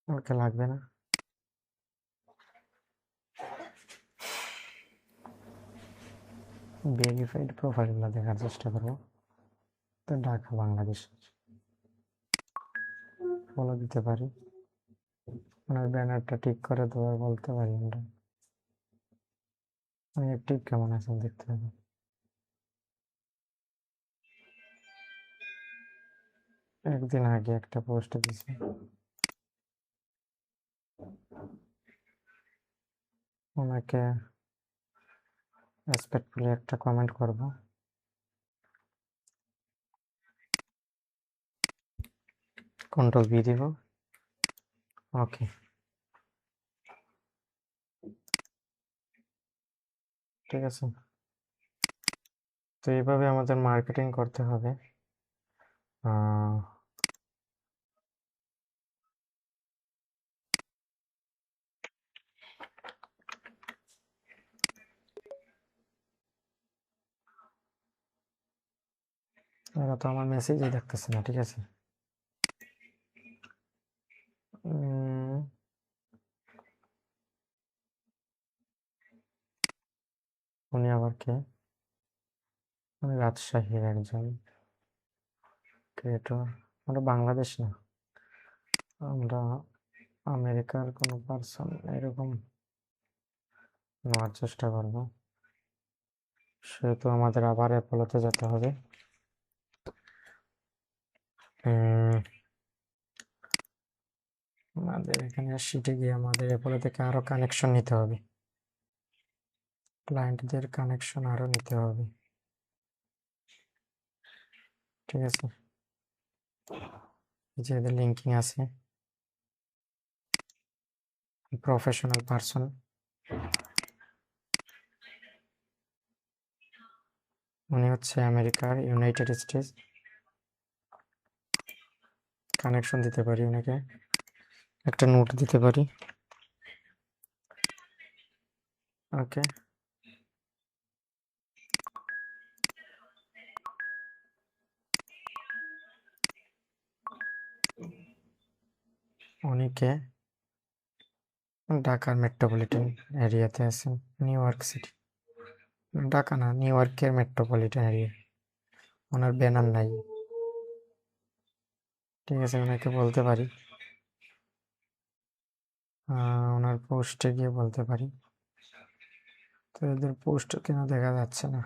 ওকে, লাগবে না। ভেরিফাইড প্রোফাইলগুলো দেখার চেষ্টা করবো। তো ঢাকা বাংলাদেশ ফলো দিতে পারি। ওনার ব্যানারটা ঠিক করে দেওয়া বলতে পারি আমরা। আমি অ্যাক্টিভ কেমন আছেন দেখতে হবে। একদিন আগে একটা পোস্ট দিয়েছি। ওনাকে রেসপেক্টফুলি একটা কমেন্ট করব। কন্ট্রোল বি দিব। ওকে, ঠিক আছে। তো এইভাবে আমাদের মার্কেটিং করতে হবে। এরা তো আমার মেসেজই দেখতেছে না, ঠিক আছে। উনি আবার কে? উনি রাজশাহীর একজন ক্রিয়েটর। আমরা বাংলাদেশ না, আমরা আমেরিকার কোনো পার্সন এরকম নেওয়ার চেষ্টা করব। সেহেতু আমাদের আবার অ্যাপোলোতে যেতে হবে। আমাদের এখানে শিটে গিয়ে আমাদের অ্যাপোলো থেকে আরো কানেকশন নিতে হবে, ক্লায়েন্টদের কানেকশন আরো নিতে হবে, ঠিক আছে। এই যে এদের লিঙ্কিং আছে, প্রফেশনাল পার্সন, উনি হচ্ছে আমেরিকার ইউনাইটেড স্টেটস। কানেকশন দিতে পারি ওনাকে, একটা নোট দিতে পারি। ওকে, উনিকে ঢাকার মেট্রোপলিটন এরিয়াতে আছেন, নিউ ইয়র্ক সিটি, ঢাকা না, নিউ ইয়র্কের মেট্রোপলিটন এরিয়া। ওনার ব্যানার নাই, ঠিক আছে। ওনাকে বলতে পারি, ওনার পোস্টে গিয়ে বলতে পারি। তো এদের পোস্ট কেন দেখা যাচ্ছে না?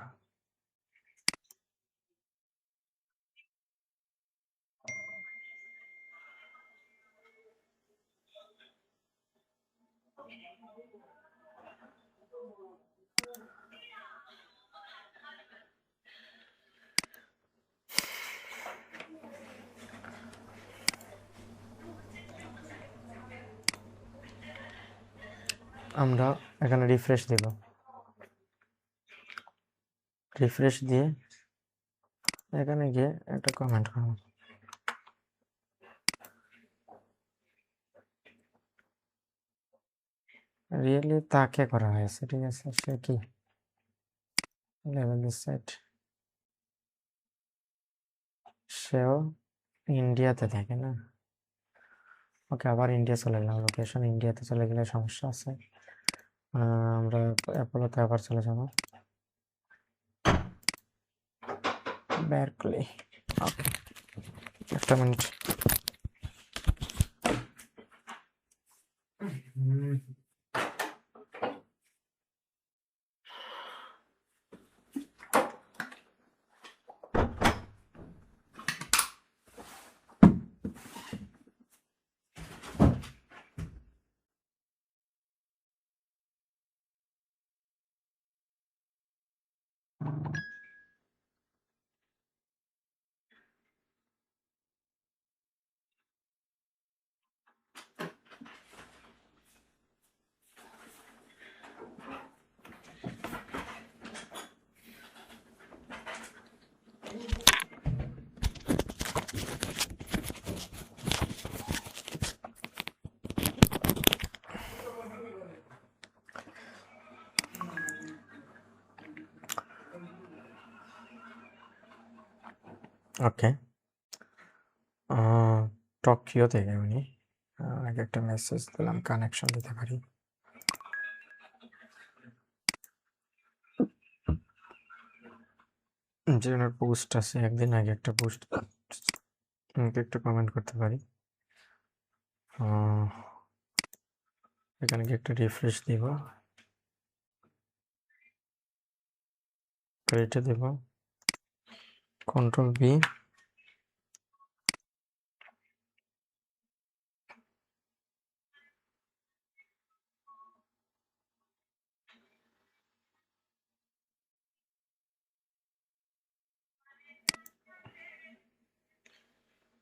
আমরা এখানে রিফ্রেশ দিব, রিফ্রেশ দিয়ে এখানে গিয়ে একটা কমেন্ট করব। রিয়েলি তাকে করা হয়েছে, ঠিক আছে। সে কি লেভেল সেট, সেও ইন্ডিয়াতে থাকে না। ওকে, আবার ইন্ডিয়া চলে গেলাম, লোকেশন ইন্ডিয়াতে চলে গেলে সমস্যা আছে। আমরা অ্যাপোলোতে আবার চলে যাব, বার্কলি। ওকে, একটা মিনিট। ওকে, টোকিও থেকে উনি আগে একটা মেসেজ দিলাম, কানেকশন দিতে পারি। যে ওনার পোস্ট আছে, একদিন আগে একটা পোস্ট, একটা কমেন্ট করতে পারি। এখানে কি একটা রিফ্রেশ দিব, ক্রিয়েটে দেব, কন্ট্রোল বি,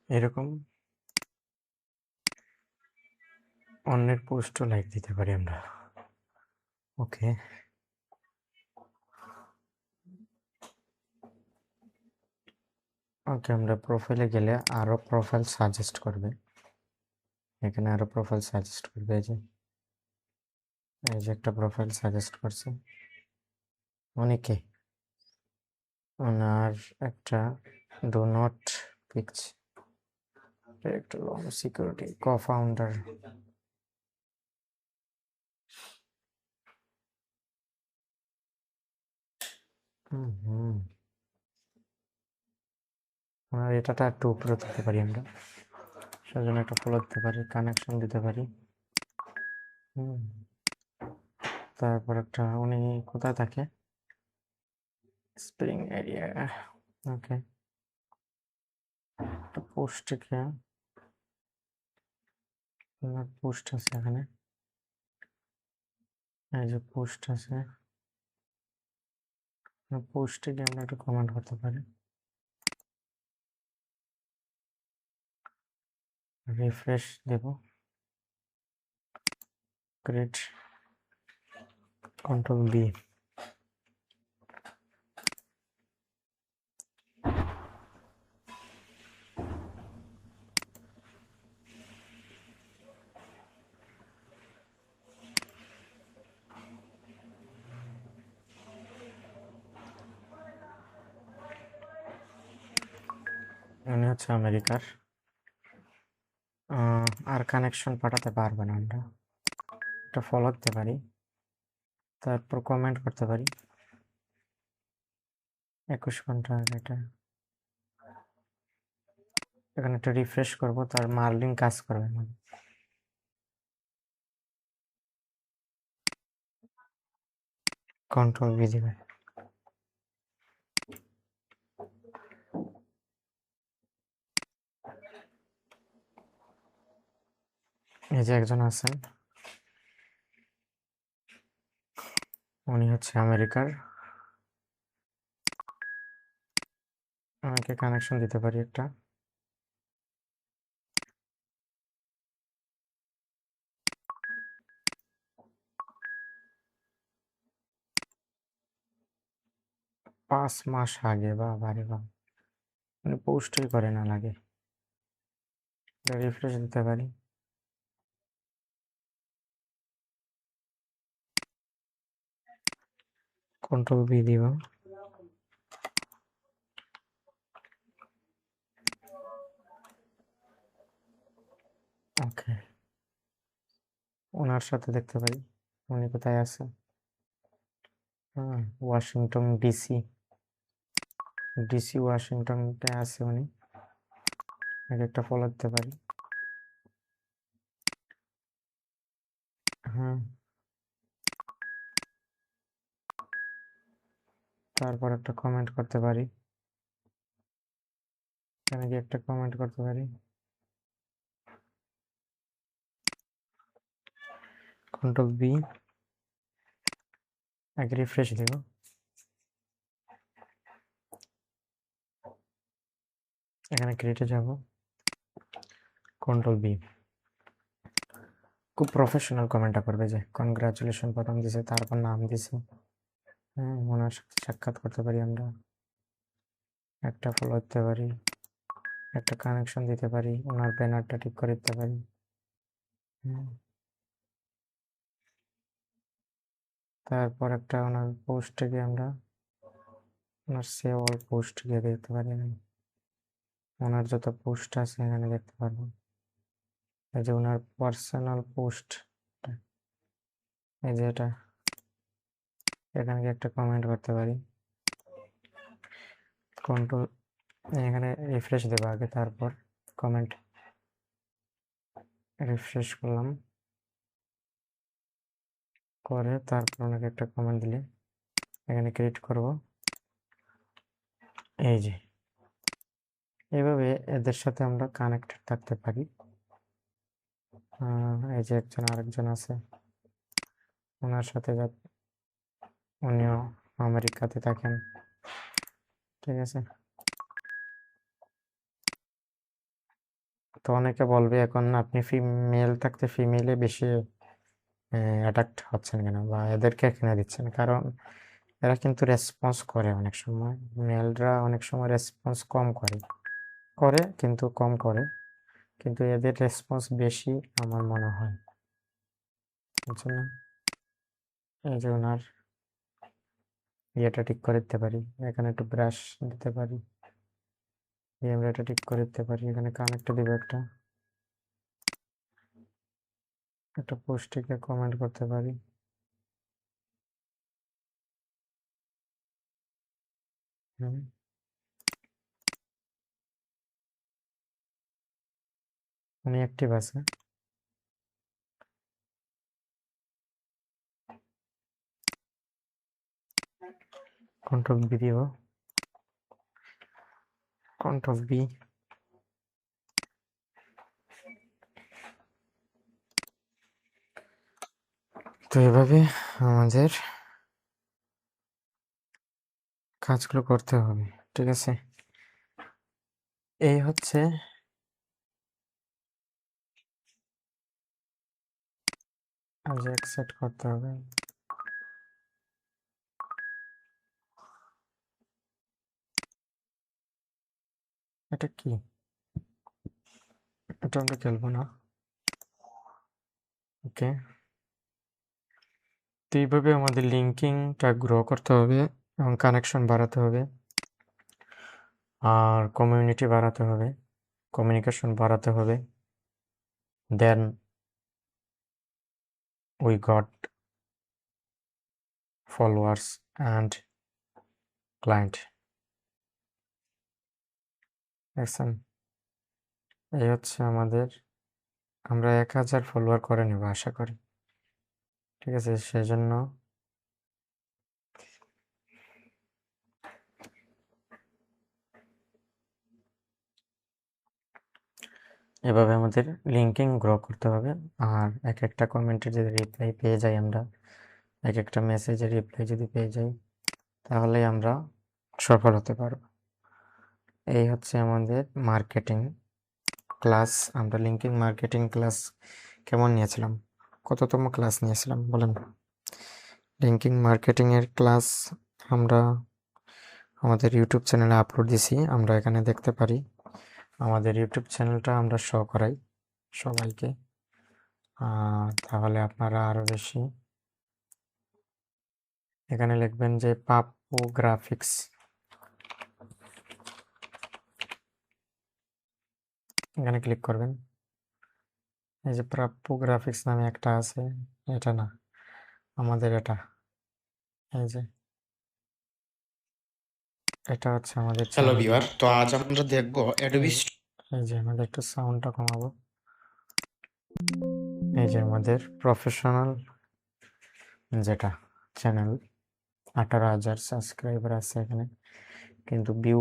এরকম অন্যের পোস্টও লাইক দিতে পারি আমরা। ওকে, ওকে আমরা প্রোফাইলে গেলে আরো প্রোফাইল সাজেস্ট করবে, এখানে আরো প্রোফাইল সাজেস্ট করবে, এই যে একটা প্রোফাইল সাজেস্ট করছে অনেকে, ওনার একটা ডু নট পিকচ, একটা লং সিকিউরিটি কো-ফাউন্ডার, হুম, ওনার এটাটা একটু উপরে দিতে পারি আমরা, সেজন্য একটা ফলো দিতে পারি, কানেকশন দিতে পারি। তারপর একটা, উনি কোথায় থাকে, স্প্রিং এরিয়া, ওকে, একটা পোস্ট থেকে ওনার পোস্ট আছে এখানে, এই যে পোস্ট আছে, পোস্টে গিয়ে আমরা একটা কমেন্ট করতে পারি, রিফ্রেশ দেব, ক্রিয়েট, কন্ট্রোল বি, উনি হচ্ছে আমেরিকার, আর কানেকশন পাঠাতে পারবে না, আমরা একটা ফলো দিতে পারি, তারপর কমেন্ট করতে পারি, 21 ঘন্টা আগে এটা, এখানে একটা রিফ্রেশ করব, তার মার্লিং কাজ করবে না, কন্ট্রোল বি দিবে, এই যে একজন আছেন, উনি হচ্ছে আমেরিকার, আমাকে কানেকশন দিতে পারি একটা, পাঁচ মাস আগে, বা বারে বা উনি পোস্টই করে না লাগে, রিফ্রেশ দিতে পারি, কন্ট্রোল বি দিব, ওকে, ওনার সাথে দেখতে পারি উনি কোথায় আছে, ওয়াশিংটন ডিসি, ওয়াশিংটনতে আছে উনি, আগে একটা ফলো দিতে পারি, হ্যাঁ, তারপর একটা কমেন্ট করতে পারি, এখানে গিয়ে একটা কমেন্ট করতে পারি, কন্ট্রোল বি, আগে রিফ্রেশ দেব, এখানে ক্রিয়েটে যাব, কন্ট্রোল বি, খুব প্রফেশনাল কমেন্টটা করবে, যে কনগ্রাচুলেশন প্রথম দিছে, তারপর নাম দিছে, হ্যাঁ, ওনার সাথে সাক্ষাৎ করতে পারি আমরা, একটা ফলো দিতে পারি, একটা কানেকশন দিতে পারি, ওনার ব্যানারটা ঠিক করে দিতে পারি, তারপর একটা ওনার পোস্টে গিয়ে আমরা ওনার সেভ অল পোস্ট গিয়ে দেখতে পারি, ওনার যত পোস্ট আছে এখানে দেখতে পারবো, এই যে ওনার পার্সোনাল পোস্ট, এই যে এটা, এখানে গিয়ে একটা কমেন্ট করতে পারি, কন্ট্রোল, এখানে রিফ্রেশ দেবো আগে, তারপর কমেন্ট, রিফ্রেশ করলাম, করে তারপর ওনাকে একটা কমেন্ট দিলে এখানে ক্রিয়েট করব। এই যে এইভাবে এদের সাথে আমরা কানেক্টেড থাকতে পারি। এই যে আরেকজন আছে, ওনার সাথে উনিও আমেরিকাতে থাকেন, ঠিক আছে। তো অনেকে বলবে এখন আপনি ফিমেল থাকতে ফিমেলে বেশি অ্যাট্রাক্ট হচ্ছেন কেন বা এদেরকে এখানে দিচ্ছেন, কারণ এরা কিন্তু রেসপন্স করে অনেক সময়, মেলরা অনেক সময় রেসপন্স কম করে কিন্তু কম করে, কিন্তু এদের রেসপন্স বেশি আমার মনে হয়, বুঝছেন না। এই যে ওনার ইয়েটা ঠিক করে দিতে পারি, এখানে একটু ব্রাশ দিতে পারি, আমরা এটা ঠিক করে দিতে পারি, এখানে কানেক্ট দিব একটা পোস্টটিকে কমেন্ট করতে পারি। উনি অ্যাক্টিভ আছে। কন্ট্রোল বি দিব, কন্ট্রোল বি। তো এভাবে আমাদের কাজগুলো করতে হবে, ঠিক আছে। এই হচ্ছে আজ অ্যাকসেপ্ট করতে হবে। এটা কি? এটা আমরা খেলবো না, ওকে। তো এইভাবে আমাদের লিঙ্কিংটা গ্রো করতে হবে এবং কানেকশন বাড়াতে হবে আর কমিউনিটি বাড়াতে হবে, কমিউনিকেশন বাড়াতে হবে, then we got followers and client. দেখছেন, এই হচ্ছে আমাদের, আমরা 1000 ফলোয়ার করে নেব আশা করি, ঠিক আছে। সেজন্য এভাবে আমাদের লিঙ্কিং গ্রো করতে হবে। আর এক একটা কমেন্টের যদি রিপ্লাই পেয়ে যাই আমরা, এক একটা মেসেজের রিপ্লাই যদি পেয়ে যাই, তাহলে আমরা সফল হতে পারবো। এই হচ্ছে আমাদের মার্কেটিং ক্লাস। আমরা লিঙ্কিং মার্কেটিং ক্লাস কেমন নিয়েছিলাম, কততম ক্লাস নিয়েছিলাম বলেন? লিঙ্কিং মার্কেটিংয়ের ক্লাস আমরা আমাদের ইউটিউব চ্যানেলে আপলোড দিছি, আমরা এখানে দেখতে পারি। আমাদের ইউটিউব চ্যানেলটা আমরা শো করাই সবাইকে, তাহলে আপনারা আরও বেশি, এখানে লিখবেন যে পাপ্পু গ্রাফিক্স, এখানে ক্লিক করবেন। এই যে পাপ্পু গ্রাফিক্স নামে একটা আছে, এটা না, আমাদের এটা, এই যে এটা হচ্ছে আমাদের হ্যালো চ্যানেল। ভিউয়ার, তো আজ আমরা দেখব অ্যাডোবি এই যে আমাদের একটু সাউন্ডটা কমাবো। এই যে আমাদের প্রফেশনাল যেটা চ্যানেল, 18,000 সাবস্ক্রাইবার আছে এখানে, কিন্তু ভিউ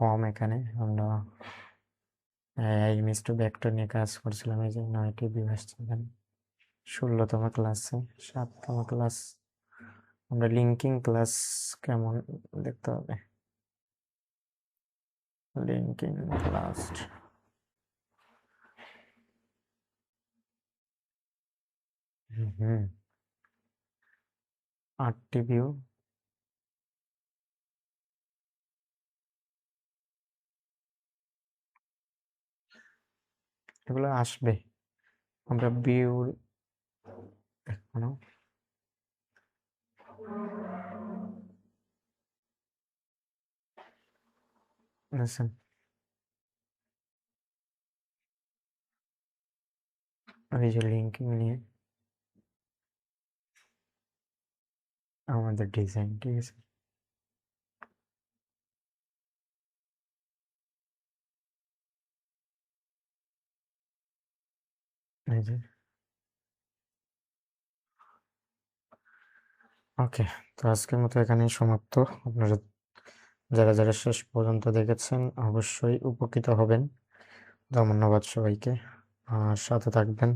কম এখানে। আমরা ইমেজ টু ভেক্টর নিয়ে কাজ করছিলাম, এই যে 9টি ভিউ আসছে এখানে। 16তম ক্লাসে 7তম ক্লাস, আমরা লিঙ্কিং ক্লাস কেমন দেখতে হবে, লিঙ্কিং ক্লাস, হুম 8টি ভিউ, এগুলো আসবে। আমরা ভিউ এখনো listen, এই যে লিঙ্কিং নিয়ে আমাদের ডিজাইন, ঠিক আছে। এই যে ওকে, তো আজকের মতো এখানেই সমাপ্ত। আপনারা যারা যারা শেষ পর্যন্ত দেখেছেন অবশ্যই উপকৃত হবেন। ধন্যবাদ সবাইকে, আর সাথে থাকবেন।